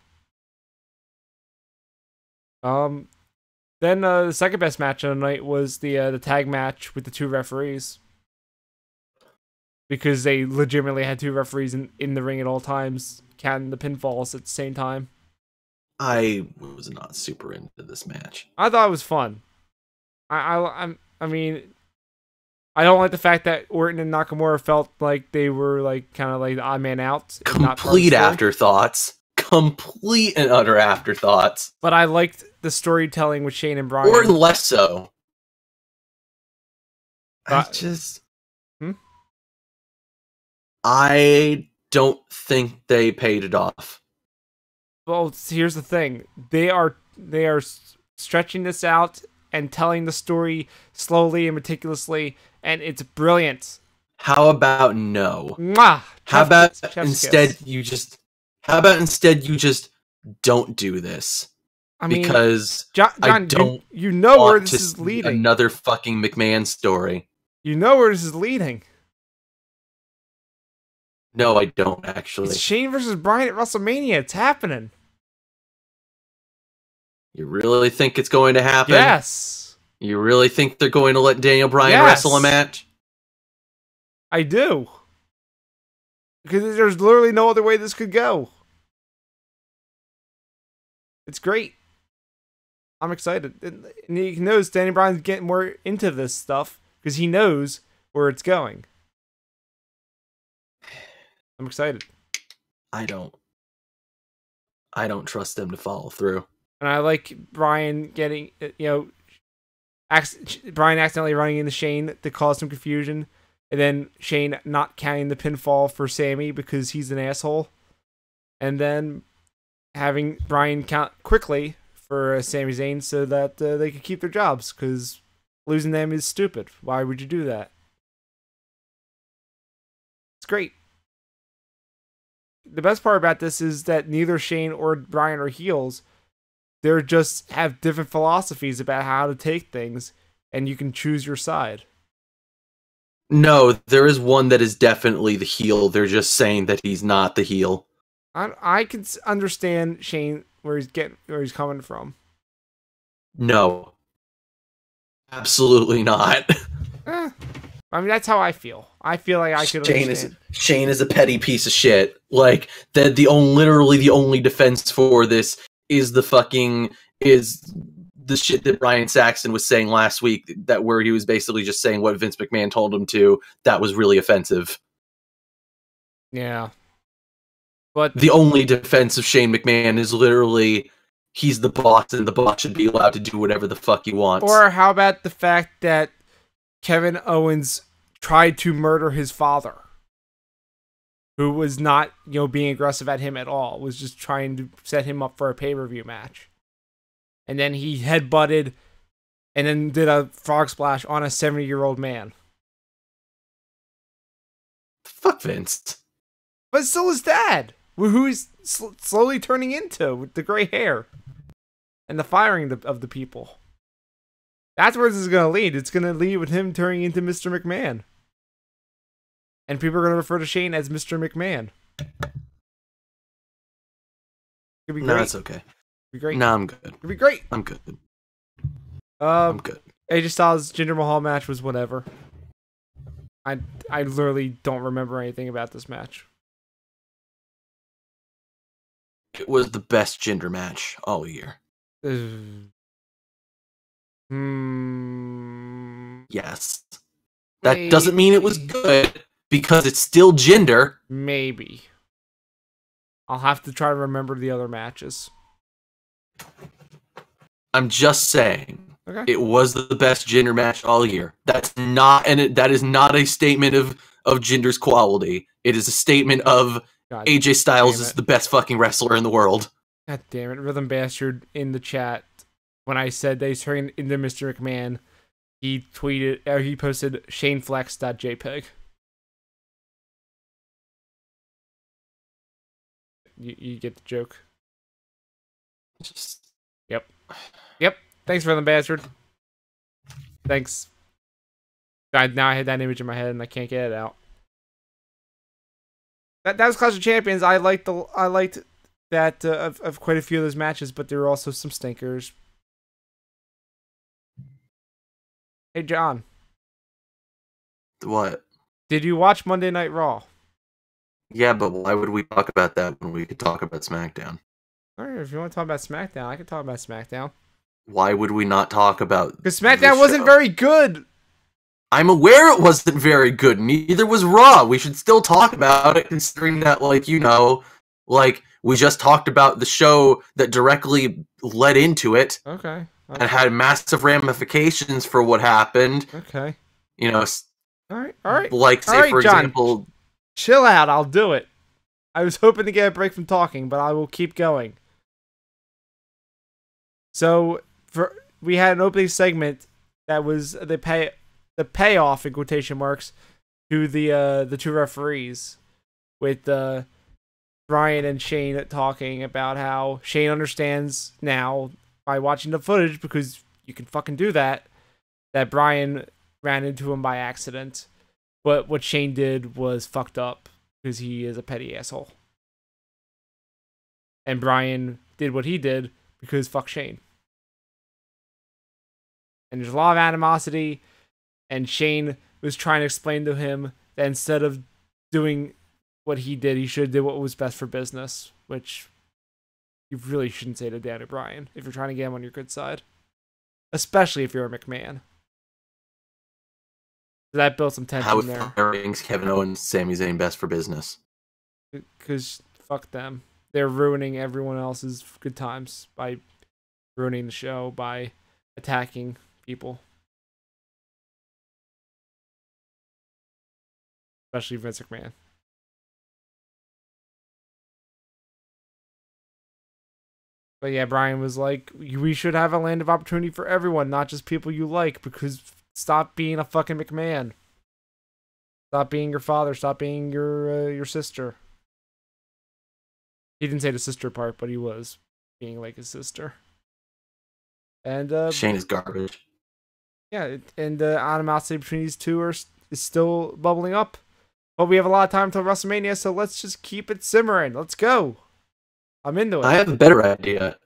Then the second best match of the night was the tag match with the two referees. Because they legitimately had two referees in the ring at all times, counting the pinfalls at the same time. I was not super into this match. I thought it was fun. I mean, I don't like the fact that Orton and Nakamura felt like they were like kind of like the odd man out. Complete afterthoughts. Complete and utter afterthoughts. But I liked the storytelling with Shane and Bryan. Or less so. I don't think they paid it off. Well, here's the thing. They are stretching this out and telling the story slowly and meticulously, and it's brilliant. How about no? Mwah! How about instead you just don't do this? I mean, because John, I don't you know want where this to is leading. Another fucking McMahon story. You know where this is leading. No, I don't actually. It's Shane versus Bryan at WrestleMania. It's happening. You really think it's going to happen? Yes. You really think they're going to let Daniel Bryan wrestle a match? I do. Because there's literally no other way this could go. It's great. I'm excited. And he knows Daniel Bryan's getting more into this stuff because he knows where it's going. I'm excited. I don't trust them to follow through. And I like Bryan getting, Bryan accidentally running into Shane to cause some confusion, and then Shane not counting the pinfall for Sammy because he's an asshole, and then having Bryan count quickly for Sami Zayn so that they could keep their jobs, because losing them is stupid. Why would you do that? It's great. The best part about this is that neither Shane or Bryan are heels. They just have different philosophies about how to take things, and you can choose your side. No, there is one that is definitely the heel. They're just saying that he's not the heel. I can understand Shane where he's coming from. No, absolutely not. I mean, that's how I feel. I feel like I could understand. Shane is a petty piece of shit. Like literally the only defense for this is the shit that Brian Saxon was saying last week, that where he was basically just saying what Vince McMahon told him to. That was really offensive. Yeah. But the only defense of Shane McMahon is literally he's the boss and the boss should be allowed to do whatever the fuck he wants. Or how about the fact that Kevin Owens tried to murder his father, who was not, being aggressive at him at all, was just trying to set him up for a pay-per-view match. And then he headbutted and then did a frog splash on a 70-year-old man. Fuck Vince. But still his dad, who he's slowly turning into with the gray hair and the firing of the people. That's where this is going to lead. It's going to lead with him turning into Mr. McMahon. And people are going to refer to Shane as Mr. McMahon. Could be great. No, it's okay. Be great. No, I'm good. Could be great. I'm good. I'm good. AJ Styles' Jinder Mahal match was whatever. I literally don't remember anything about this match. It was the best Jinder match all year. Yes. That doesn't mean it was good, because it's still Jinder. Maybe. I'll have to try to remember the other matches. I'm just saying. Okay. It was the best Jinder match all year. That is not a statement of Jinder's quality. It is a statement of God AJ Styles is the best fucking wrestler in the world. God damn it. Rhythm Bastard in the chat, when I said that he's turning into Mr. McMahon, he posted shaneflex.jpg. You get the joke. Yep. Thanks, Rhythm Bastard. Thanks. Now I had that image in my head and I can't get it out. That was Clash of Champions. I liked that of quite a few of those matches, but there were also some stinkers. Hey, John. What? Did you watch Monday Night Raw? Yeah, but why would we talk about that when we could talk about SmackDown? Alright, if you want to talk about SmackDown, I can talk about SmackDown. Why would we not talk about... Because SmackDown wasn't very good! I'm aware it wasn't very good, neither was Raw. We should still talk about it, considering that, we just talked about the show that directly led into it. Okay. And had massive ramifications for what happened. Okay. Alright. For John, example... Chill out, I'll do it. I was hoping to get a break from talking, but I will keep going. So, we had an opening segment that was the payoff, in quotation marks, to the two referees, with Brian and Shane talking about how Shane understands now by watching the footage, because you can fucking do that Brian ran into him by accident. But what Shane did was fucked up, because he is a petty asshole. And Brian did what he did because fuck Shane. And there's a lot of animosity, and Shane was trying to explain to him that instead of doing what he did, he should have did what was best for business, which you really shouldn't say to Daniel Bryan if you're trying to get him on your good side. Especially if you're a McMahon. That built some tension there. How is Kevin Owens, Sami Zayn best for business? Because fuck them. They're ruining everyone else's good times by ruining the show, by attacking people. Especially Vince McMahon. But yeah, Brian was like, we should have a land of opportunity for everyone, not just people you like, because stop being a fucking McMahon. Stop being your father. Stop being your sister. He didn't say the sister part, but he was being like his sister. And Shane is garbage. Yeah, and the animosity between these two is still bubbling up. But we have a lot of time until WrestleMania, so let's just keep it simmering. Let's go. I'm into it. I have a better idea.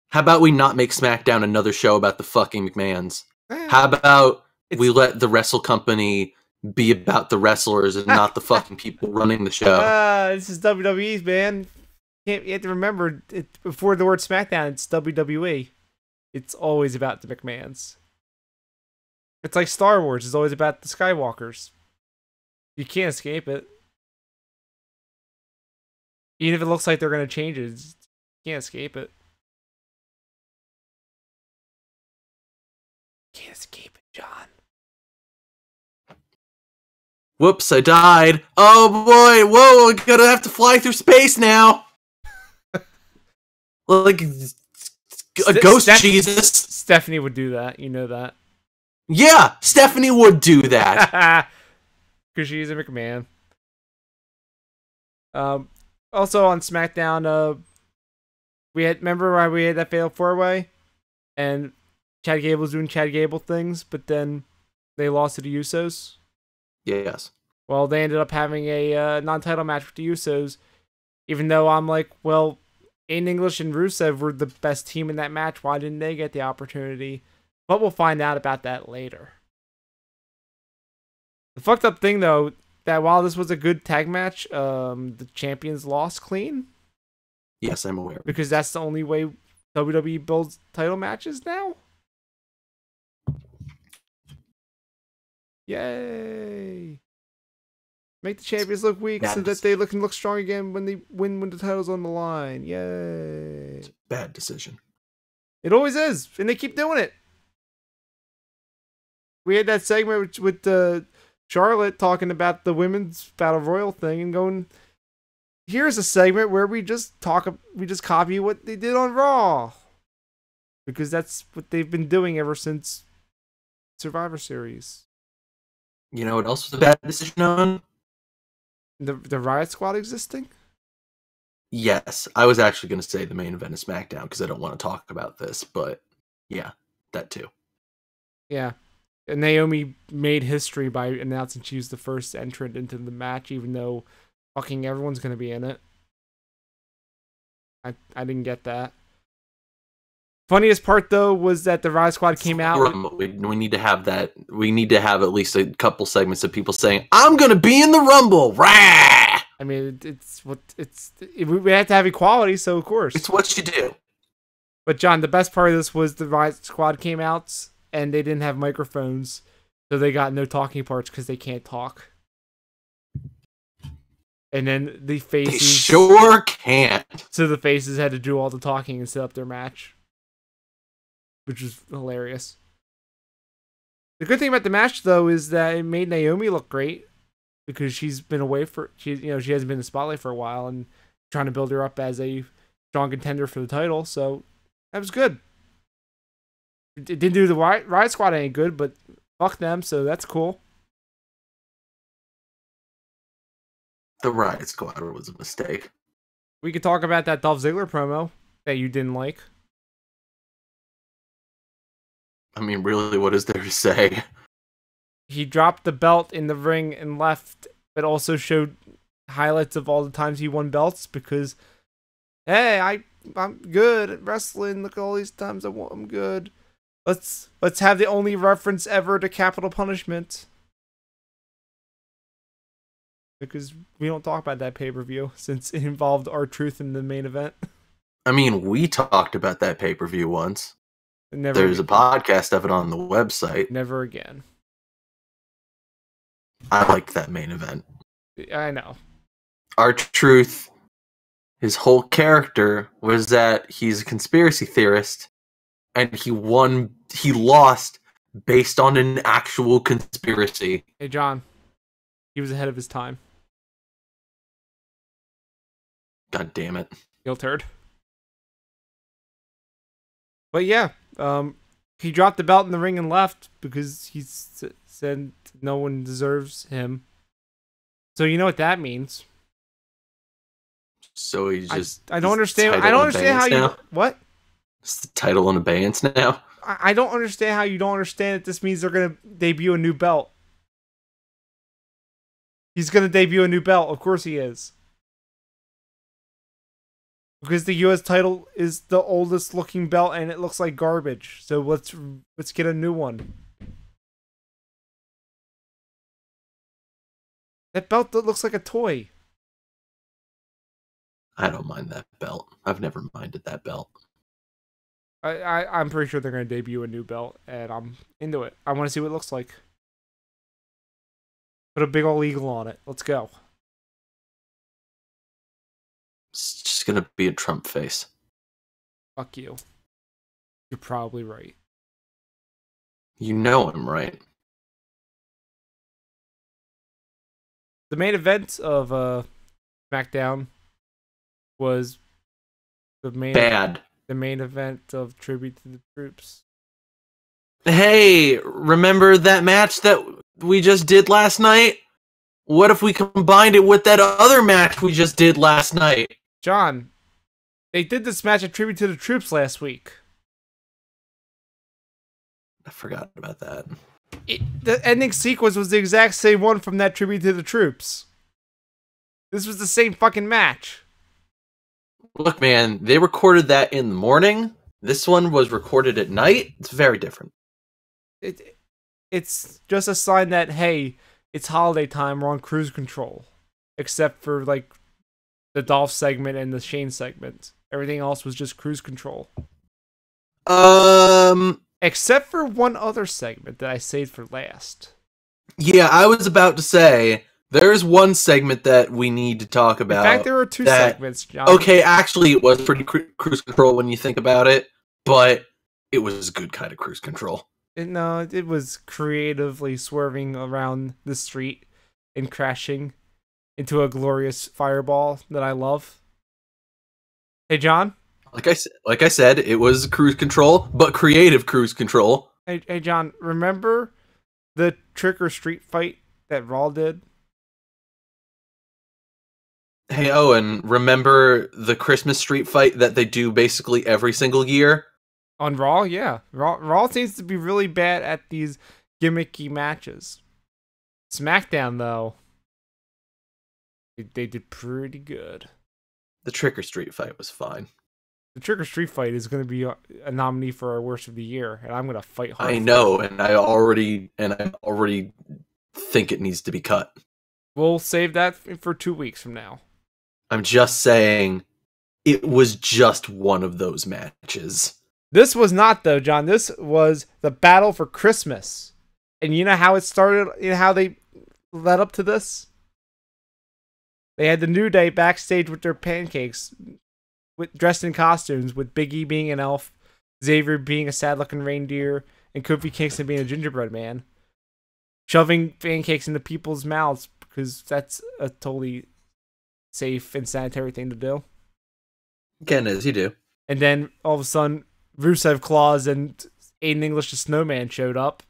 How about we not make SmackDown another show about the fucking McMahons? How about we let the wrestle company be about the wrestlers and not the fucking people running the show. This is WWE, man. You have to remember, before the word SmackDown, it's WWE. It's always about the McMahons. It's like Star Wars. It's always about the Skywalkers. You can't escape it. Even if it looks like they're going to change it, you can't escape it. Can't escape it, John. Whoops, I died. Oh boy, whoa, I'm gonna have to fly through space now. Like a ghost Jesus. Stephanie would do that, you know that. Yeah, Stephanie would do that. Because she's a McMahon. Also on SmackDown, remember why we had that fatal 4-way? And Chad Gable was doing Chad Gable things, but then they lost to the Usos? Yes. Well, they ended up having a non-title match with the Usos, even though I'm like, well, Aiden English and Rusev were the best team in that match. Why didn't they get the opportunity? But we'll find out about that later. The fucked up thing, though, that while this was a good tag match, the champions lost clean. Yes, I'm aware. Because that's the only way WWE builds title matches now. Yay! Make the champions look weak so that they can look strong again when they win when the title's on the line. Yay! It's a bad decision. It always is, and they keep doing it. We had that segment with Charlotte talking about the women's battle royal thing and going, here's a segment where we just copy what they did on Raw. Because that's what they've been doing ever since Survivor Series. You know what else was a bad decision on? The Riot Squad existing? Yes, I was actually going to say the main event of SmackDown because I don't want to talk about this, but yeah, that too. Yeah. And Naomi made history by announcing she was the first entrant into the match, even though fucking everyone's going to be in it. I didn't get that. Funniest part, though, was that the Riot Squad came out. We need to have that. We need to have at least a couple segments of people saying, I'm going to be in the Rumble. Rah! I mean, we have to have equality, so of course. It's what you do. But, John, the best part of this was the Riot Squad came out, and they didn't have microphones, so they got no talking parts because they can't talk. And then the faces... They sure can't. So the faces had to do all the talking and set up their match. Which was hilarious. The good thing about the match, though, is that it made Naomi look great. Because she's been away she hasn't been in the spotlight for a while, and trying to build her up as a strong contender for the title, so that was good. It didn't do the Riot Squad any good, but fuck them, so that's cool. The Riot Squad was a mistake. We could talk about that Dolph Ziggler promo that you didn't like. I mean, really, what is there to say? He dropped the belt in the ring and left, but also showed highlights of all the times he won belts because, hey, I'm good at wrestling. Look at all these times I'm good. Let's have the only reference ever to capital punishment. Because we don't talk about that pay-per-view since it involved R-Truth in the main event. I mean, we talked about that pay-per-view once. Never There's again. a podcast of it on the website. Never again. I liked that main event. I know. R-Truth, his whole character was that he's a conspiracy theorist, and he lost based on an actual conspiracy. Hey, John. He was ahead of his time. God damn it. Heel turd. But yeah, he dropped the belt in the ring and left because he said no one deserves him. So you know what that means. So he's just... I don't understand. I don't understand how you... Now? What? It's the title in abeyance now? I don't understand how you don't understand that this means they're going to debut a new belt. He's going to debut a new belt. Of course he is. Because the U.S. title is the oldest looking belt and it looks like garbage. So let's get a new one. That belt that looks like a toy. I don't mind that belt. I've never minded that belt. I'm pretty sure they're going to debut a new belt, and I'm into it. I want to see what it looks like. Put a big old eagle on it. Let's go. It's just gonna be a Trump face. Fuck you. You're probably right. You know I'm right. The main event of SmackDown was the main event of Tribute to the Troops. Hey, remember that match that we just did last night? What if we combined it with that other match we just did last night? John, they did this match at Tribute to the Troops last week. I forgot about that. The ending sequence was the exact same one from that Tribute to the Troops. This was the same fucking match. Look, man, they recorded that in the morning. This one was recorded at night. It's very different. It's just a sign that, hey, it's holiday time, we're on cruise control. Except for, like, the Dolph segment and the Shane segment. Everything else was just cruise control. Except for one other segment that I saved for last. Yeah, I was about to say, there's one segment that we need to talk about. In fact, there were two segments, John. Okay, actually, it was pretty cruise control when you think about it, but it was a good kind of cruise control. No, it was creatively swerving around the street and crashing into a glorious fireball that I love. Hey, John? Like I said, it was cruise control, but creative cruise control. Hey, John, remember the trick or street fight that Raw did? Hey, Owen, remember the Christmas street fight that they do basically every single year? On Raw, yeah. Raw seems to be really bad at these gimmicky matches. SmackDown, though, they did pretty good. The trick or street fight was fine. The trick or street fight is going to be a nominee for our worst of the year, and I'm going to fight hard. I know, and I already think it needs to be cut. We'll save that for 2 weeks from now. I'm just saying, it was just one of those matches. This was not, though, John. This was the battle for Christmas. And you know how it started, you know how they led up to this? They had the New Day backstage with their pancakes, dressed in costumes, with Big E being an elf, Xavier being a sad-looking reindeer, and Kofi Kingston being a gingerbread man, shoving pancakes into people's mouths, because that's a totally safe and sanitary thing to do. Again, as you do. And then, all of a sudden, Rusev Claus and Aiden English the Snowman showed up.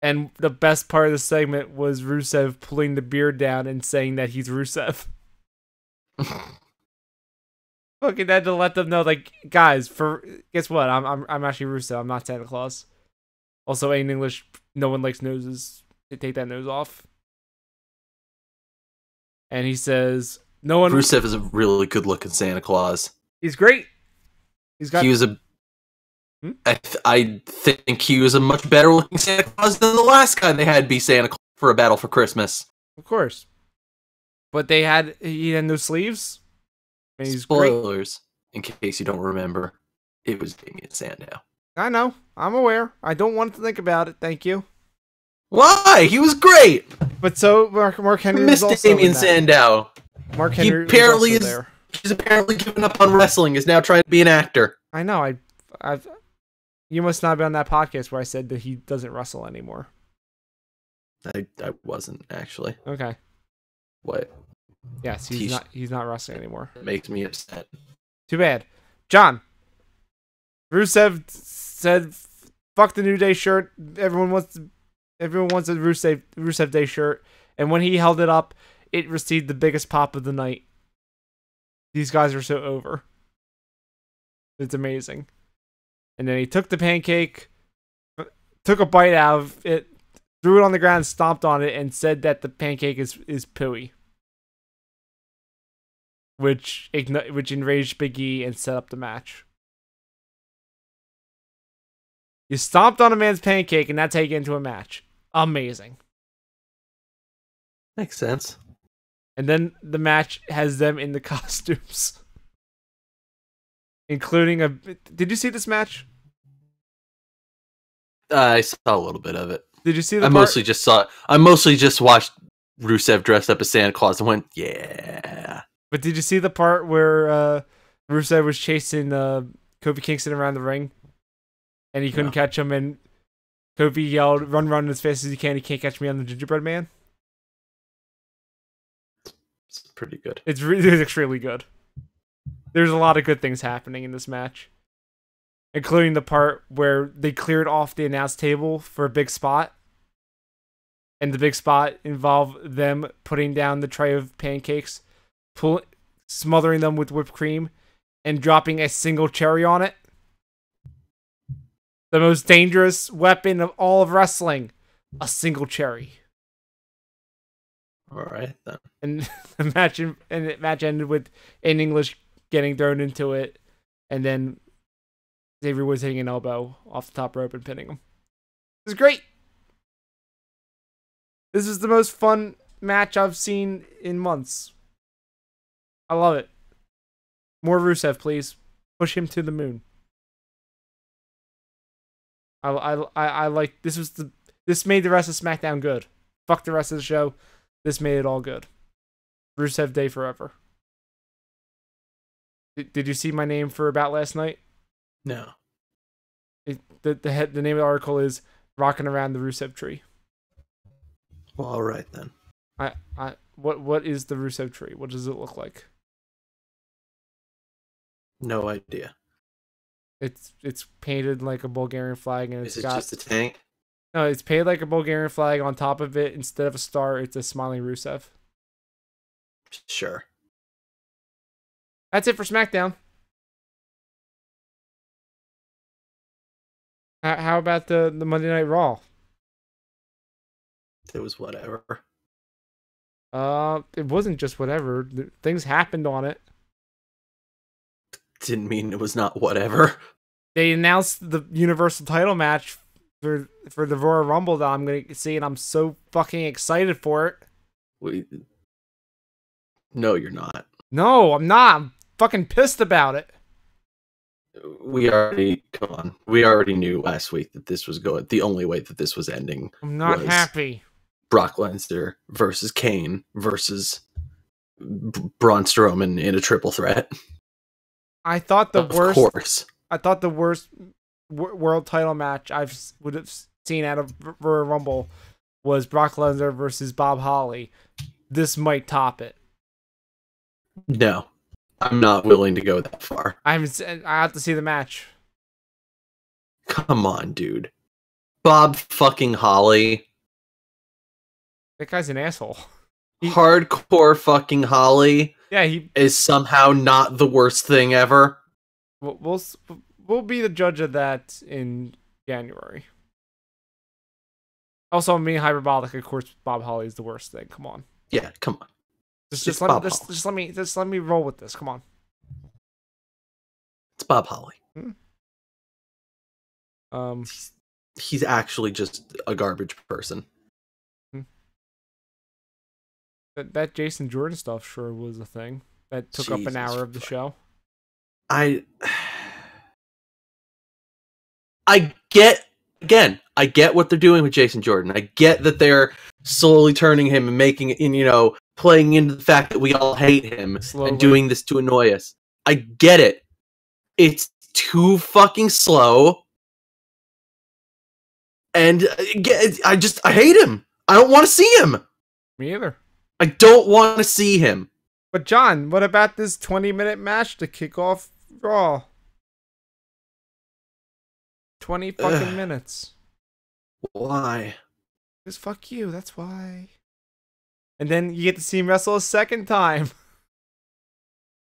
And the best part of the segment was Rusev pulling the beard down and saying that he's Rusev. Fucking had to let them know, like, guys, guess what? I'm actually Rusev. I'm not Santa Claus. Also, Aiden English, no one likes noses. They take that nose off. And he says, no one. Rusev is a really good-looking Santa Claus. He's great. He was a. I think he was a much better looking Santa Claus than the last guy they had be Santa Claus for a battle for Christmas. Of course. But he had no sleeves. And he's Spoilers, in case you don't remember, it was Damien Sandow. I know. I'm aware. I don't want to think about it. Thank you. Why? He was great. But so Mark Henry was also Damien Sandow. Mark Henry was also there. He's apparently given up on wrestling. Is now trying to be an actor. I know. You must not be on that podcast where I said that he doesn't wrestle anymore. I wasn't actually. Okay. What? Yes, he's not wrestling anymore. It makes me upset. Too bad. John. Rusev said, "Fuck the New Day shirt. Everyone wants a Rusev Day shirt." And when he held it up, it received the biggest pop of the night. These guys are so over. It's amazing. And then he took the pancake, took a bite out of it, threw it on the ground, stomped on it, and said that the pancake is pooey. Which enraged Big E and set up the match. You stomped on a man's pancake, and that's how you get into a match. Amazing. Makes sense. And then the match has them in the costumes. Including a... Did you see this match? I saw a little bit of it. Did you see the I part? mostly just watched Rusev dressed up as Santa Claus and went, yeah. But did you see the part where Rusev was chasing Kofi Kingston around the ring? And he couldn't catch him, and Kofi yelled, run as fast as you can. He can't catch me on the gingerbread man. It's pretty good. It's extremely good. There's a lot of good things happening in this match. Including the part where they cleared off the announce table for a big spot. And the big spot involved them putting down the tray of pancakes, smothering them with whipped cream, and dropping a single cherry on it. The most dangerous weapon of all of wrestling. A single cherry. All right, then. And the match ended with an English getting thrown into it, and then Xavier Woods hitting an elbow off the top rope and pinning him. It was great. This is the most fun match I've seen in months. I love it. More Rusev, please. Push him to the moon. I like this. This made the rest of SmackDown good. Fuck the rest of the show. This made it all good. Rusev Day forever. Did you see my name for About Last Night? No. The name of the article is Rocking Around the Rusev Tree. Well, all right then. What is the Rusev Tree? What does it look like? No idea. It's painted like a Bulgarian flag, and Is it just a tank? No, it's painted like a Bulgarian flag. On top of it, instead of a star, it's a smiling Rusev. Sure. That's it for SmackDown. How about the Monday Night Raw? It was whatever. It wasn't just whatever. Things happened on it. Didn't mean it was not whatever. They announced the Universal title match for the Royal Rumble that I'm going to see, and I'm so fucking excited for it. No, you're not. No, I'm not. I'm fucking pissed about it. We already knew last week that this was going. The only way that this was ending. I'm not happy. Brock Lesnar versus Kane versus Braun Strowman in a triple threat. I thought the worst. Of course. I thought the worst world title match would have seen out of Royal Rumble was Brock Lesnar versus Bob Holly. This might top it. No, I'm not willing to go that far. I have to see the match. Come on, dude. Bob fucking Holly. That guy's an asshole. Hardcore fucking Holly. Yeah, he is somehow not the worst thing ever. We'll be the judge of that in January. Also, I'm being hyperbolic. Of course, Bob Holly is the worst thing. Come on. Yeah, come on. Just let me roll with this. Come on. It's Bob Holly. He's actually just a garbage person. That Jason Jordan stuff sure was a thing. That took up an hour of the show. I get what they're doing with Jason Jordan. I get that they're slowly turning him and making it, playing into the fact that we all hate him and doing this to annoy us. I get it. It's too fucking slow. And I hate him. I don't want to see him. Me either. I don't want to see him. But John, what about this 20-minute match to kick off Raw? 20 fucking minutes. Why? Because fuck you, that's why. And then you get to see him wrestle a second time.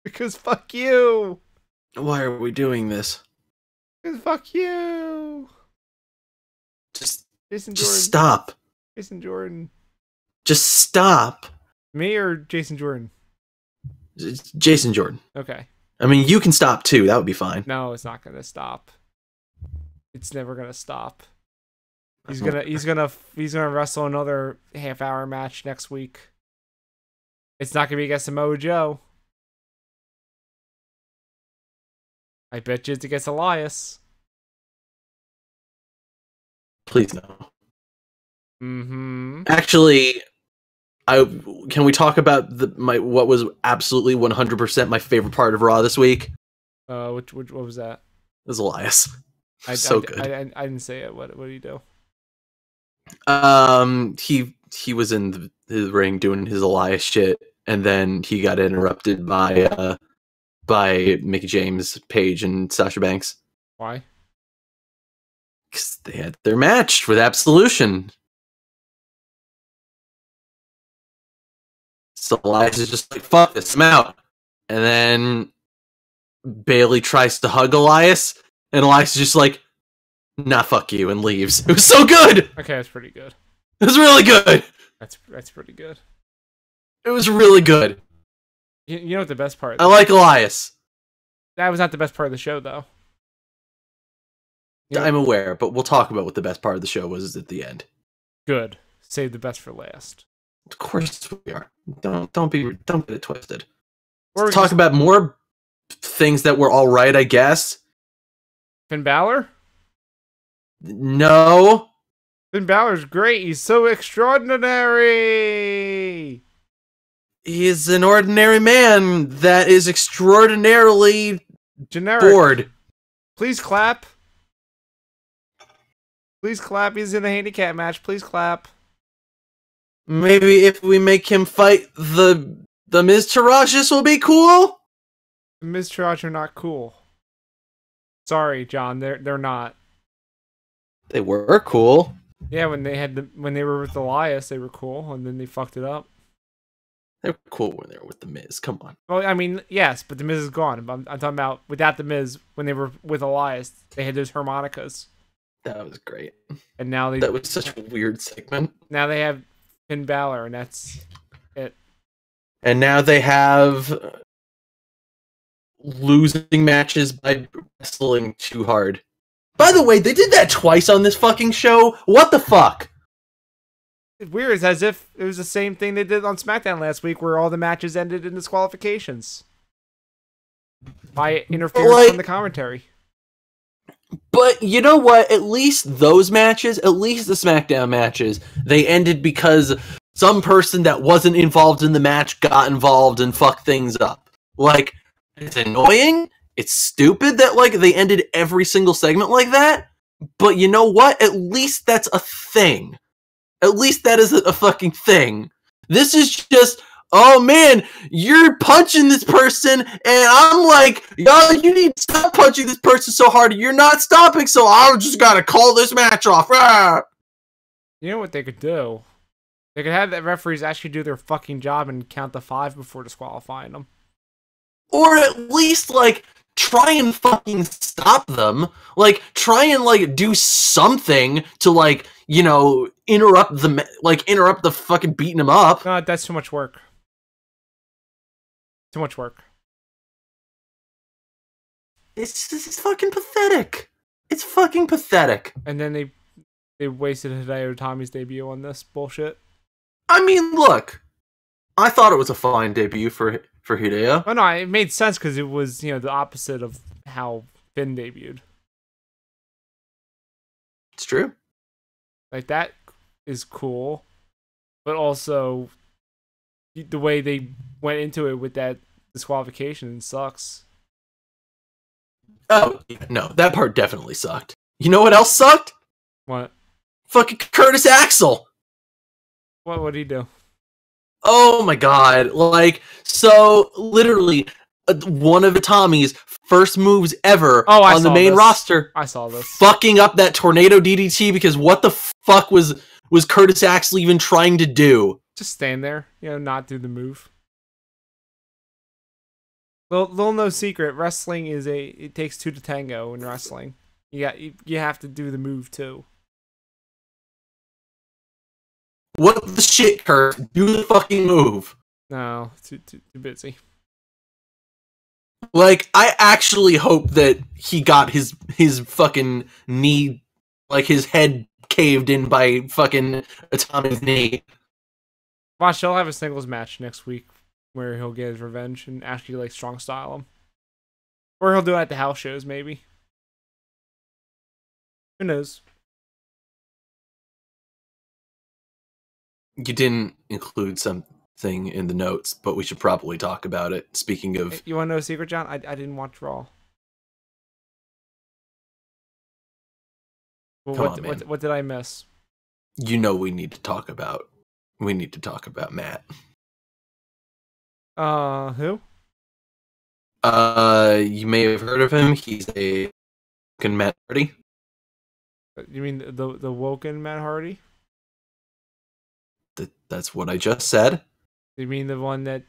Because fuck you. Why are we doing this? Because fuck you. Just Jason Jordan. Just stop. Jason Jordan. Just stop. Me or Jason Jordan? Jason Jordan. Okay. I mean, you can stop too. That would be fine. No, it's not going to stop. It's never going to stop. He's gonna wrestle another half-hour match next week. It's not gonna be against Samoa Joe. I bet you it's against Elias. Please no. Mm-hmm. Actually, can we talk about what was absolutely 100% my favorite part of Raw this week? What was that? It was Elias. So good. I didn't say it. What did he do? He was in the ring doing his Elias shit, and then he got interrupted by Mickey James, Paige, and Sasha Banks. Why? Because they had their match with Absolution. So Elias is just like, fuck this, I'm out. And then Bailey tries to hug Elias, and Elias is just like, nah, fuck you, and leaves. It was so good! Okay, that's pretty good. It was really good! That's pretty good. It was really good. You know what the best part? I like Elias. That was not the best part of the show, though. I'm aware, but we'll talk about what the best part of the show was at the end. Good. Save the best for last. Of course we are. Don't get it twisted. Let's talk about more things that were all right, I guess. Finn Balor? No. Finn Balor's great. He's so extraordinary. He's an ordinary man that is extraordinarily generic. Bored. Please clap. Please clap. He's in a handicap match. Please clap. Maybe if we make him fight the Miz Taraj, this will be cool. The Miz Taraj are not cool. Sorry, John. They're not. They were cool. Yeah, when they were with Elias, they were cool, and then they fucked it up. They were cool when they were with the Miz. Come on. Well, I mean, yes, but the Miz is gone. I'm talking about without the Miz, when they were with Elias, they had those harmonicas. That was great. And now that was such a weird segment. Now they have Finn Balor, and that's it. And now they have losing matches by wrestling too hard. By the way, they did that twice on this fucking show. What the fuck? It's weird. It's as if it was the same thing they did on SmackDown last week, where all the matches ended in disqualifications by interference from the commentary. But you know what? At least those matches, at least the SmackDown matches, they ended because some person that wasn't involved in the match got involved and fucked things up. Like, it's annoying. It's stupid that, like, they ended every single segment like that. But you know what? At least that's a thing. At least that is a fucking thing. This is just, oh man, you're punching this person, and I'm like, yo, you need to stop punching this person so hard. You're not stopping, so I just gotta call this match off. Ah! You know what they could do? They could have the referees actually do their fucking job and count the 5 before disqualifying them. Or at least, like, try and fucking stop them. Like, try and, like, do something to, like, you know, interrupt the fucking beating them up. No, that's too much work. Too much work. It's fucking pathetic. It's fucking pathetic. And then they wasted Hideo Itami's debut on this bullshit. I mean, look, I thought it was a fine debut for Hideo. Oh no, it made sense because it was, you know, the opposite of how Finn debuted. It's true. Like, that is cool, but also the way they went into it with that disqualification sucks. Oh, no, that part definitely sucked. You know what else sucked? What? Fucking Curtis Axel. What did he do? Oh my god. Like, so, literally, one of Itami's first moves ever on the main roster. I saw this. Fucking up that tornado DDT, because what the fuck was Curtis Axel even trying to do? Just stand there, you know, not do the move. Little no secret, wrestling is it takes 2 to tango in wrestling. You have to do the move too. What the shit, Kurt? Do the fucking move. No, too busy. Like, I actually hope that he got his fucking knee, like his head caved in by fucking Atomic knee. Watch, he'll have a singles match next week where he'll get his revenge and actually like strong style him. Or he'll do it at the house shows, maybe. Who knows? You didn't include something in the notes, but we should probably talk about it. Speaking of... You want to know a secret, John? I didn't watch Raw. Well, what did I miss? You know we need to talk about. We need to talk about Matt. Who? You may have heard of him. He's a fucking Matt Hardy. You mean the Woken Matt Hardy? That's what I just said. You mean the one that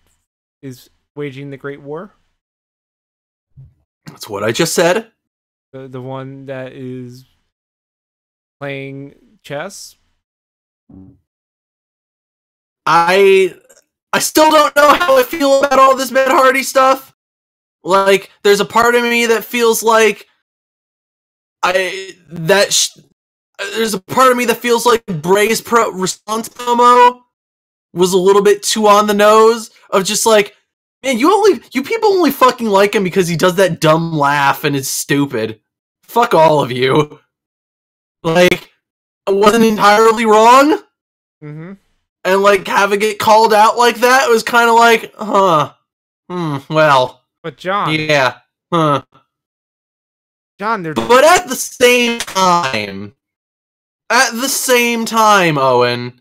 is waging the Great War? That's what I just said. The one that is playing chess? I still don't know how I feel about all this Matt Hardy stuff. Like, there's a part of me that feels like there's a part of me that feels like Bray's response promo was a little bit too on the nose of just like, man, you people only fucking like him because he does that dumb laugh and it's stupid. Fuck all of you. Like, I wasn't entirely wrong. Mm-hmm. And like having it called out like that was kind of like, well. But John. Yeah. John, but at the same time, Owen,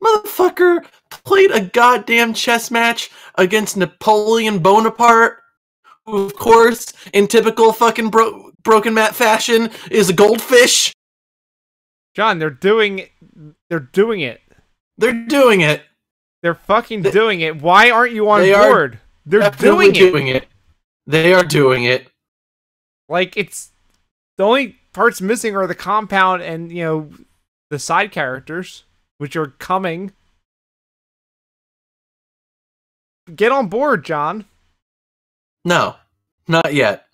motherfucker played a goddamn chess match against Napoleon Bonaparte, who, of course, in typical fucking Broken Matt fashion, is a goldfish. John, they're doing it. They're doing it. They're fucking doing it. Why aren't you on board? They're doing it. They are doing it. Like, it's the only parts missing are the compound and, you know, the side characters, which are coming. Get on board, John. No, not yet.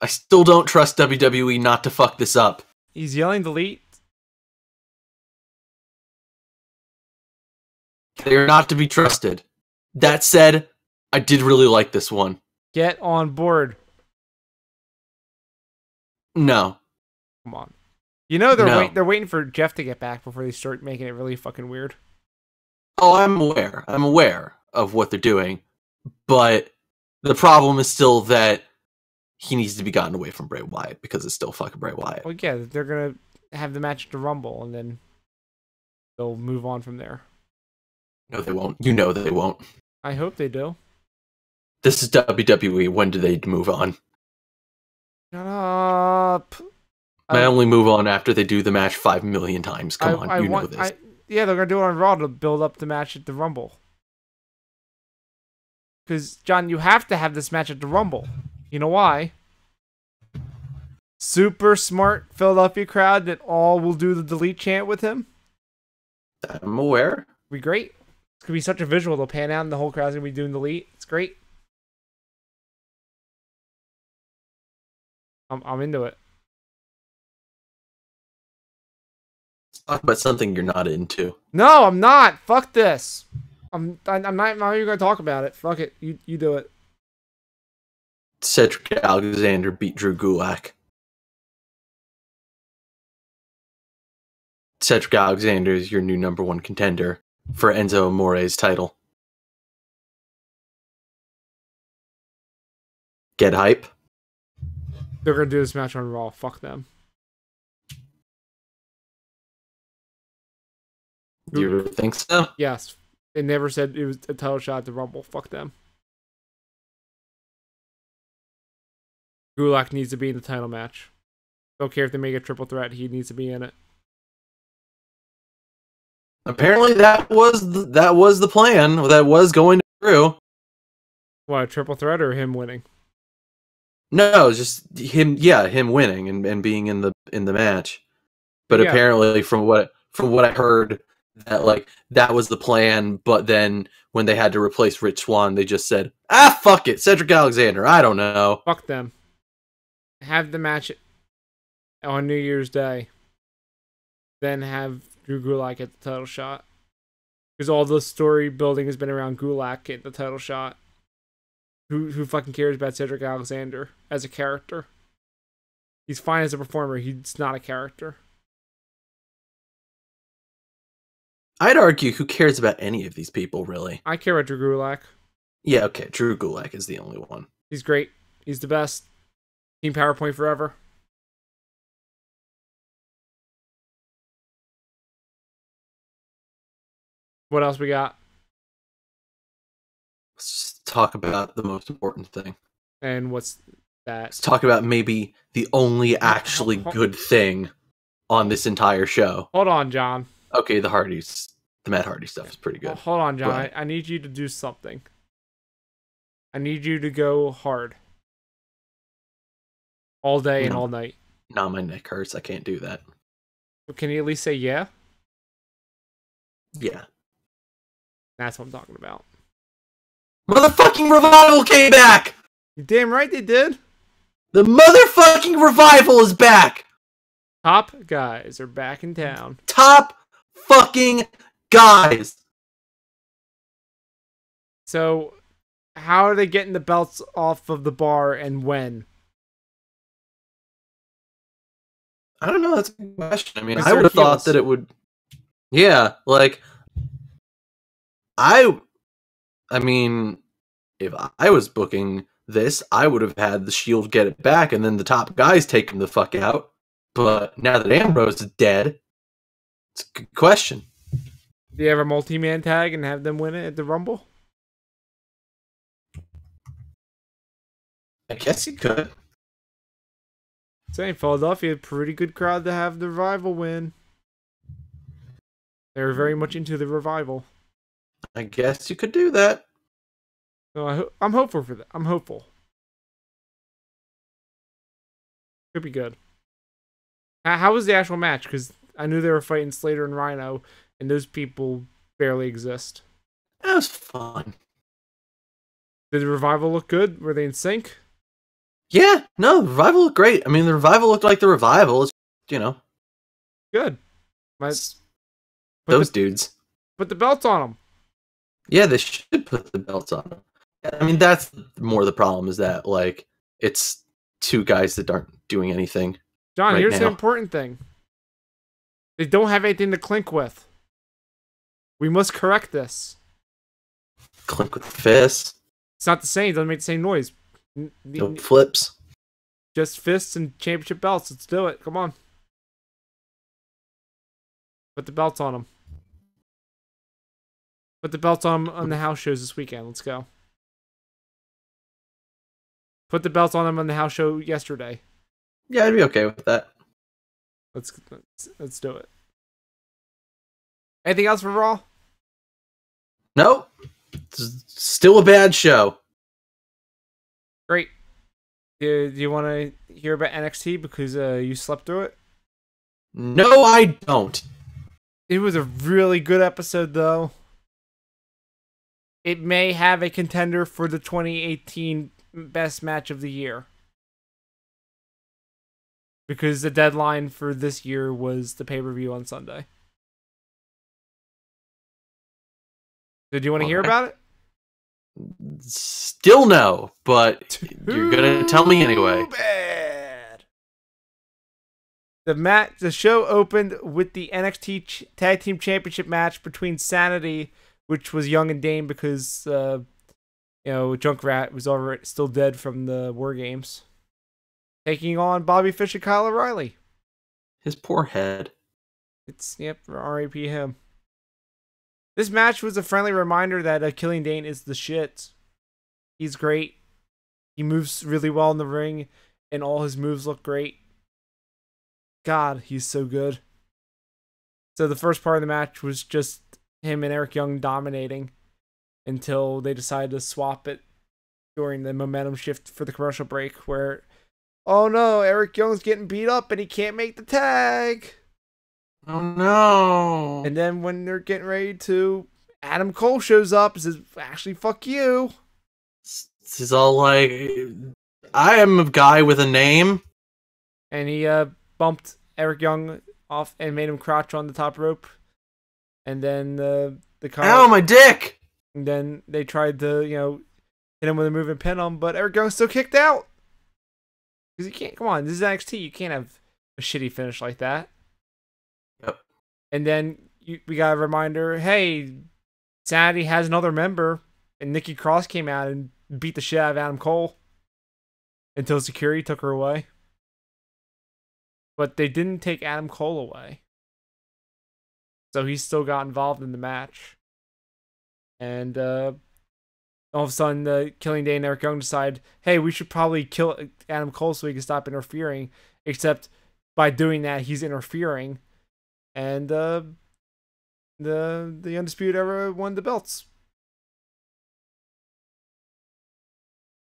I still don't trust WWE not to fuck this up. He's yelling delete. They are not to be trusted. That said, I did really like this one. Get on board. No. Come on. You know they're waiting for Jeff to get back before they start making it really fucking weird. Oh, I'm aware. I'm aware of what they're doing. But the problem is still that he needs to be gotten away from Bray Wyatt because it's still fucking Bray Wyatt. Well, yeah, they're going to have the match at the Rumble and then they'll move on from there. No, they won't. You know they won't. I hope they do. This is WWE. When do they move on? Shut up. I only move on after they do the match 5 million times. Come on, you know this. Yeah, they're going to do it on Raw to build up the match at the Rumble. Because, John, you have to have this match at the Rumble. You know why? Super smart Philadelphia crowd that all will do the delete chant with him. I'm aware. Be great. It's going to be such a visual. They'll pan out and the whole crowd's going to be doing delete. It's great. I'm into it. Let's talk about something you're not into. No, I'm not. Fuck this. I'm not even going to talk about it. Fuck it. You do it. Cedric Alexander beat Drew Gulak. Cedric Alexander is your new number one contender for Enzo Amore's title. Get hype. They're going to do this match on Raw. Fuck them. Do you really think so? Yes. They never said it was a title shot at the Rumble. Fuck them. Gulak needs to be in the title match. Don't care if they make a triple threat. He needs to be in it. Apparently that was the plan. That was going through. What, a triple threat or him winning? No, just him. Yeah, him winning and being in the match. But yeah. Apparently, from what I heard, that was the plan. But then when they had to replace Rich Swann, they just said, fuck it, Cedric Alexander. I don't know. Fuck them. Have the match on New Year's Day. then have Drew Gulak get the title shot. Because all the story building has been around Gulak getting the title shot. Who fucking cares about Cedric Alexander as a character? He's fine as a performer. He's not a character. I'd argue who cares about any of these people, really. I care about Drew Gulak. Yeah, okay, Drew Gulak is the only one. He's great. He's the best. Team PowerPoint forever. What else we got? Let's just talk about the most important thing. And what's that? Let's talk about maybe the only actually good thing on this entire show. Hold on, John. Okay, the Matt Hardy stuff is pretty good. Hold on, John. I need you to do something. I need you to go hard. All day and all night. Nah, my neck hurts. I can't do that. Can you at least say yeah? Yeah. That's what I'm talking about. Motherfucking Revival came back! You're damn right they did. The motherfucking Revival is back! Top guys are back in town. Top fucking guys! So, how are they getting the belts off of the bar and when? I don't know, that's a good question. I mean, Is I there would have thought heels? that it would... Yeah, like... I mean, if I was booking this, I would have had the Shield get it back and then the top guys take him the fuck out. But now that Ambrose is dead, it's a good question. Do you have a multi-man tag and have them win it at the Rumble? I guess you could. Saying Philadelphia, pretty good crowd to have the Revival win. They're very much into the Revival. I guess you could do that. So I'm hopeful for that. I'm hopeful. Could be good. How was the actual match? Because I knew they were fighting Slater and Rhino, and those people barely exist. That was fun. Did the Revival look good? Were they in sync? Yeah, no, the Revival looked great. I mean, the Revival looked like the Revival. It's, you know. Good. Those dudes. Put the belts on them. Yeah, they should put the belts on them. I mean, that's more the problem, is that, like, it's two guys that aren't doing anything. John, right here's now. the important thing. They don't have anything to clink with. We must correct this. Clink with the fists. It's not the same. It doesn't make the same noise. No flips. Just fists and championship belts. Let's do it. Come on. Put the belts on them. Put the belts on the house shows this weekend. Let's go. Put the belts on them on the house show yesterday. Yeah, I'd be okay with that. Let's do it. Anything else for Raw? No. It's still a bad show. Great. Do you want to hear about NXT because you slept through it? No, I don't. It was a really good episode, though. It may have a contender for the 2018 best match of the year. Because the deadline for this year was the pay-per-view on Sunday. So do you want to hear about it? Still no, but you're gonna tell me anyway. Bad. The show opened with the NXT Tag Team Championship match between Sanity, which was Young and Dane because Junkrat was already still dead from the War Games, taking on Bobby Fish and Kyle O'Reilly. His poor head. R.I.P. him. This match was a friendly reminder that Killian Dane is the shit. He's great. He moves really well in the ring, and all his moves look great. God, he's so good. So the first part of the match was just him and Eric Young dominating until they decided to swap it during the momentum shift for the commercial break where, oh no, Eric Young's getting beat up and he can't make the tag. Oh no. And then when they're getting ready to, Adam Cole shows up and says, actually, fuck you. He's all like, I am a guy with a name. And he bumped Eric Young off and made him crouch on the top rope. And then the Ow, my dick! And then they tried to, hit him with a move and pin him, but Eric Young still kicked out. Because you can't, come on, this is NXT. You can't have a shitty finish like that. Yep. And then we got a reminder, hey, Sanity has another member. And Nikki Cross came out and beat the shit out of Adam Cole. Until security took her away. But they didn't take Adam Cole away. So he still got involved in the match. And all of a sudden, Killing Day and Eric Young decide, hey, we should probably kill Adam Cole so he can stop interfering. Except by doing that, he's interfering. And the Undisputed Era won the belts.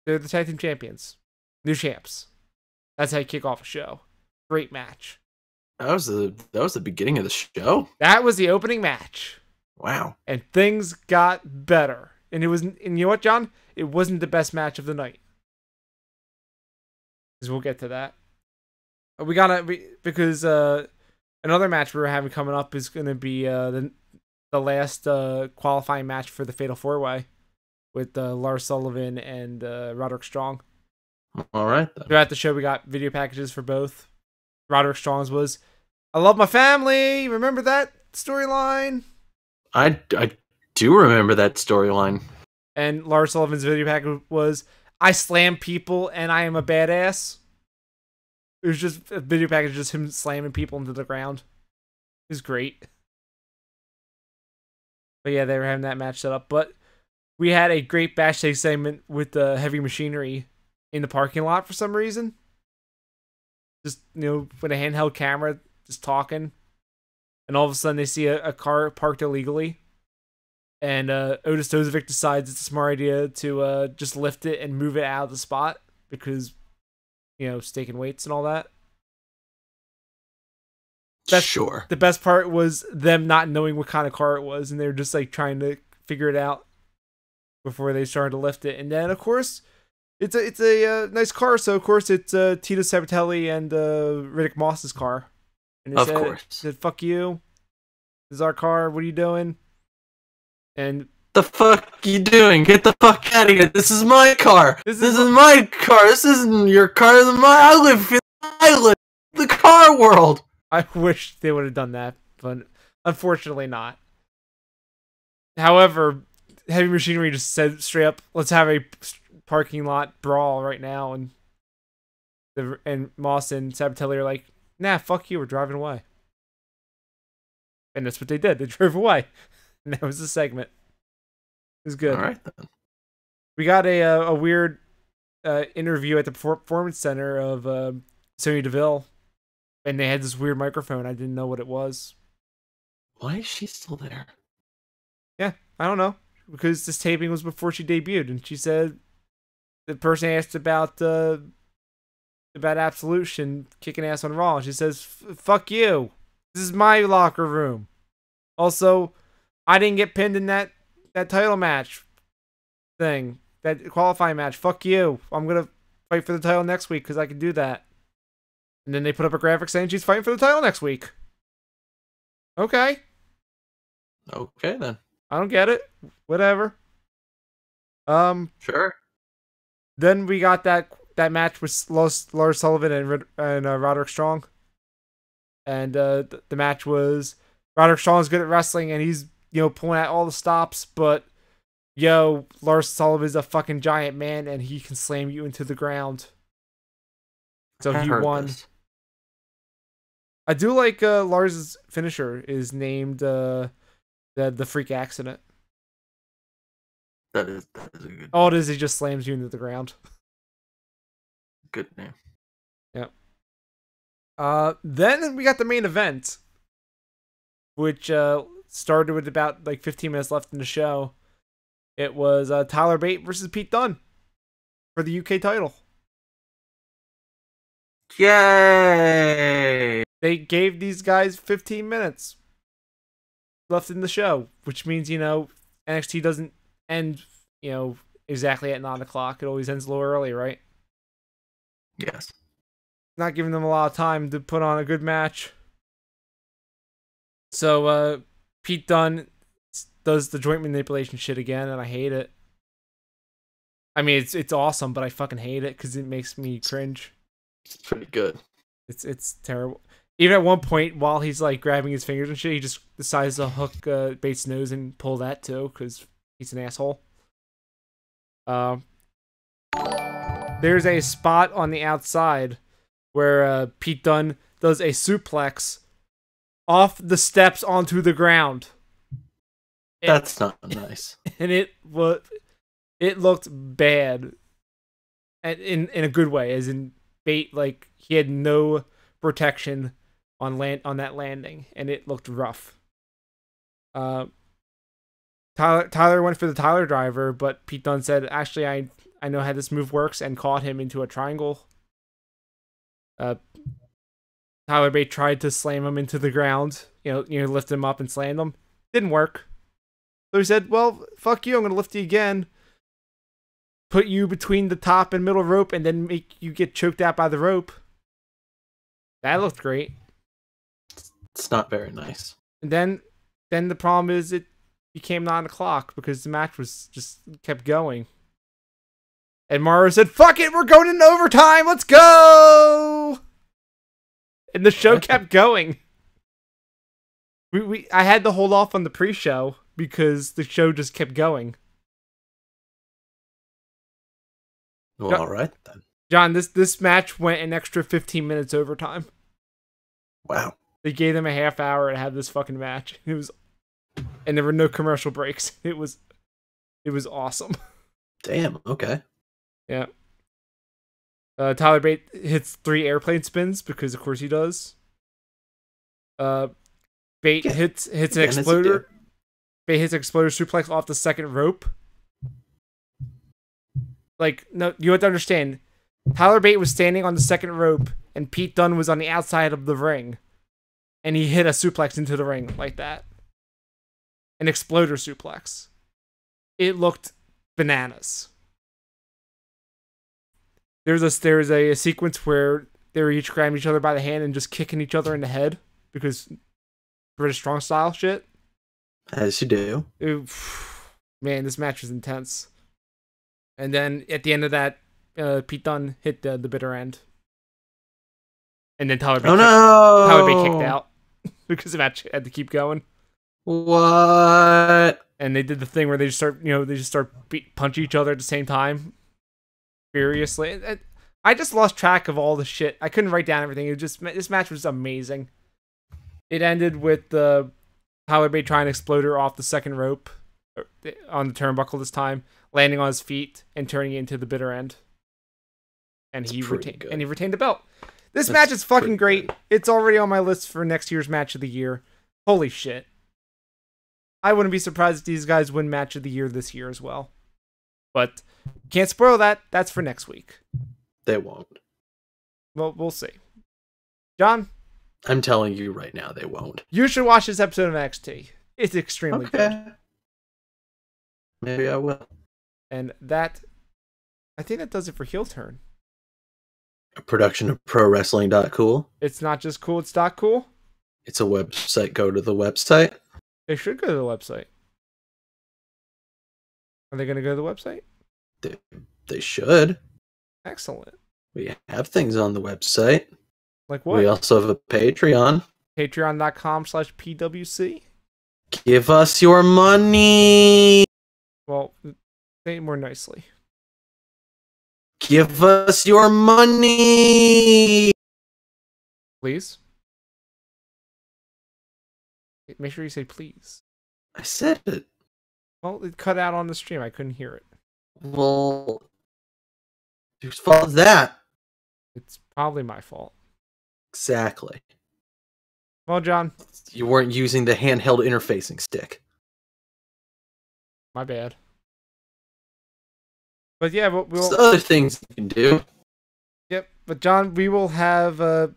They're the tag team champions. New champs. That's how you kick off a show. Great match. That was the beginning of the show? That was the opening match. Wow. And things got better. And you know what, John? It wasn't the best match of the night. Because we'll get to that. Because another match we're having coming up is going to be the last qualifying match for the Fatal 4-Way with Lars Sullivan and Roderick Strong. All right. Then. Throughout the show, we got video packages for both. Roderick Strong's was, I love my family. Remember that storyline? I do remember that storyline. And Lars Sullivan's video package was, I slam people and I am a badass. It was just a video package, just him slamming people into the ground. It was great. But yeah, they were having that match set up. But we had a great backstage segment with the Heavy Machinery in the parking lot for some reason. Just, with a handheld camera, just talking. And all of a sudden they see a car parked illegally. And Otis Dozovic decides it's a smart idea to just lift it and move it out of the spot. Because, staking weights and all that. Sure. The best part was them not knowing what kind of car it was. And they were just trying to figure it out before they started to lift it. And then, of course, it's a nice car. So, of course, it's Tito Sabatelli and Riddick Moss's car. And they said, fuck you. This is our car. What are you doing? And the fuck you doing? Get the fuck out of here. This is my car. This is my car. This isn't your car. I live in the car world. I wish they would have done that, but unfortunately not. However, Heavy Machinery just said straight up, let's have a parking lot brawl right now. And Moss and Sabatelli are like, nah, fuck you. We're driving away. And that's what they did. They drove away. And that was the segment. It was good. All right, then. We got a weird interview at the Performance Center of Sonya Deville. And they had this weird microphone. I didn't know what it was. Why is she still there? Yeah, I don't know. Because this taping was before she debuted. And she said, the person asked about Absolution kicking ass on Raw. And she says, fuck you. This is my locker room. Also, I didn't get pinned in that title match thing. That qualifying match. Fuck you. I'm going to fight for the title next week because I can do that. And then they put up a graphic saying she's fighting for the title next week. Okay. Okay, then. I don't get it. Whatever. Sure. Then we got that match with Lars Sullivan and Roderick Strong. And the match was Roderick Strong's good at wrestling and he's, pulling out all the stops, but Lars Sullivan's a fucking giant man and he can slam you into the ground. So he won. This. I do like Lars's finisher is named the Freak Accident. That is a good. All it is, he just slams you into the ground. Good name. Yeah. Then we got the main event, which started with about 15 minutes left in the show. It was Tyler Bate versus Pete Dunne for the UK title. Yay! They gave these guys 15 minutes left in the show, which means, NXT doesn't end, exactly at 9 o'clock. It always ends a little early, right? Yes. Not giving them a lot of time to put on a good match. So Pete Dunne does the joint manipulation shit again, and I hate it. I mean, it's awesome, but I fucking hate it because it makes me cringe. It's pretty good. It's terrible. Even at one point, while he's like grabbing his fingers and shit, he just decides to hook Bates' nose and pull that too, because he's an asshole. There's a spot on the outside where Pete Dunne does a suplex off the steps onto the ground. That's not nice. And it looked bad, and in a good way, as in Bate, like, he had no protection on that landing, and it looked rough. Tyler went for the Tyler driver, but Pete Dunne said, actually, I know how this move works, and caught him into a triangle. Tyler Bate tried to slam him into the ground, lift him up and slam him. Didn't work. So he said, well, fuck you, I'm going to lift you again. Put you between the top and middle rope, and then make you get choked out by the rope. That looked great. It's not very nice. And then the problem is it became 9 o'clock because the match was just kept going. And Mauro said, fuck it, we're going into overtime, let's go! And the show kept going. I had to hold off on the pre-show because the show just kept going. Well, all right then. John, this match went an extra 15 minutes overtime. Wow. They gave them a half hour to have this fucking match. And there were no commercial breaks. It was awesome. Damn, okay. Yeah. Tyler Bate hits 3 airplane spins because of course he does. Bate hits an exploder. Bate hits an exploder suplex off the second rope. Like, no, you have to understand. Tyler Bate was standing on the second rope, and Pete Dunne was on the outside of the ring. And he hit a suplex into the ring like that. An exploder suplex. It looked bananas. There's a sequence where they were each grabbing each other by the hand and just kicking each other in the head because British strong style shit. As you do. Man, this match was intense. And then at the end of that, Pete Dunne hit the bitter end. And then Tyler Bate kicked out because the match had to keep going. What? And they did the thing where they just start punch each other at the same time, furiously. I just lost track of all the shit. I couldn't write down everything. This match was amazing. It ended with Tyler Bate trying to explode her off the second rope on the turnbuckle this time, landing on his feet and turning it into the bitter end. And he retained the belt. This match is fucking great. It's already on my list for next year's match of the year. Holy shit. I wouldn't be surprised if these guys win match of the year this year as well. But can't spoil that. That's for next week. They won't. Well, we'll see. John? I'm telling you right now, they won't. You should watch this episode of NXT. It's extremely good. Maybe I will. And that, I think that does it for Heel Turn. A production of ProWrestling.Cool. It's not just cool, it's not cool. It's a website. Go to the website. They should go to the website. Are they going to go to the website? They should. Excellent. We have things on the website. Like what? We also have a Patreon. Patreon.com/PWC. Give us your money. Well, say it more nicely. Give us your money. Please. Make sure you say please. I said it. Well, it cut out on the stream. I couldn't hear it. Well, whose fault is that? It's probably my fault. Exactly. Well, John. You weren't using the handheld interfacing stick. My bad. But yeah, There's other things you can do. Yep. But John, we will have the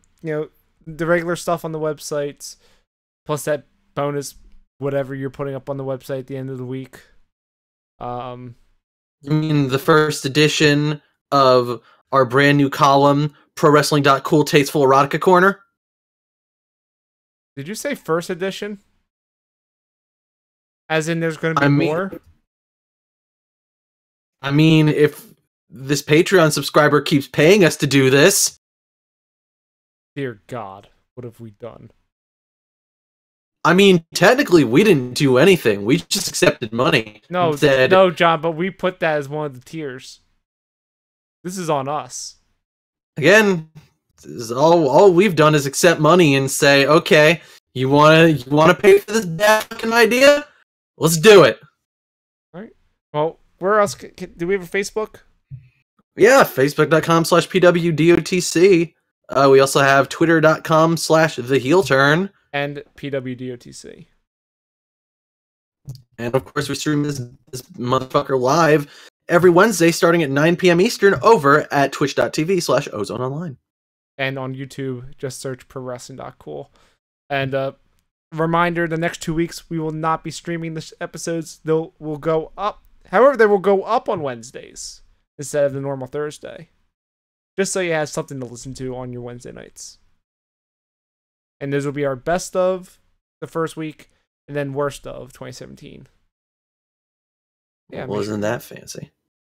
regular stuff on the websites, plus that bonus whatever you're putting up on the website at the end of the week. You mean the first edition of our brand new column, ProWrestling.Cool Tasteful Erotica Corner? Did you say first edition? As in, there's going to be more? I mean, if this Patreon subscriber keeps paying us to do this. Dear God, what have we done? I mean, technically, we didn't do anything. We just accepted money. No, Instead, no, John, but we put that as one of the tiers. This is on us. Again, all we've done is accept money and say, okay, you wanna pay for this bad fucking idea? Let's do it. All right. Well, where else? Do we have a Facebook? Yeah, facebook.com/pwdotc. We also have twitter.com/theheel-turn. And PWDOTC. And of course, we stream this motherfucker live every Wednesday starting at 9 p.m. Eastern over at twitch.tv/ozoneonline. And on YouTube, just search ProWrestling.Cool. And reminder, the next 2 weeks, we will not be streaming the episodes. They will go up. However, they will go up on Wednesdays instead of the normal Thursday. Just so you have something to listen to on your Wednesday nights. And those will be our best of the first week, and then worst of 2017. Yeah, wasn't that fancy?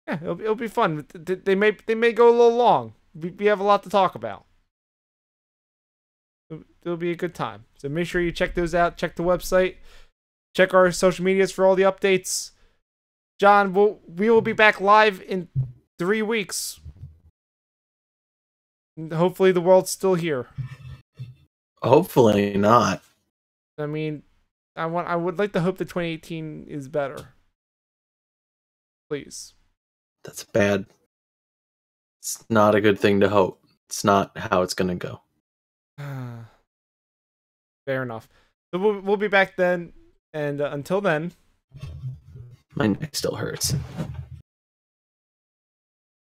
Yeah, it'll be fun. They may go a little long. We have a lot to talk about. It'll be a good time. So make sure you check those out. Check the website. Check our social medias for all the updates. John, we will be back live in 3 weeks. And hopefully the world's still here. Hopefully not. I mean, I would like to hope that 2018 is better. Please. That's bad. It's not a good thing to hope. It's not how it's gonna go. Fair enough. So we'll be back then, and until then, my neck still hurts.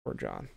Poor John.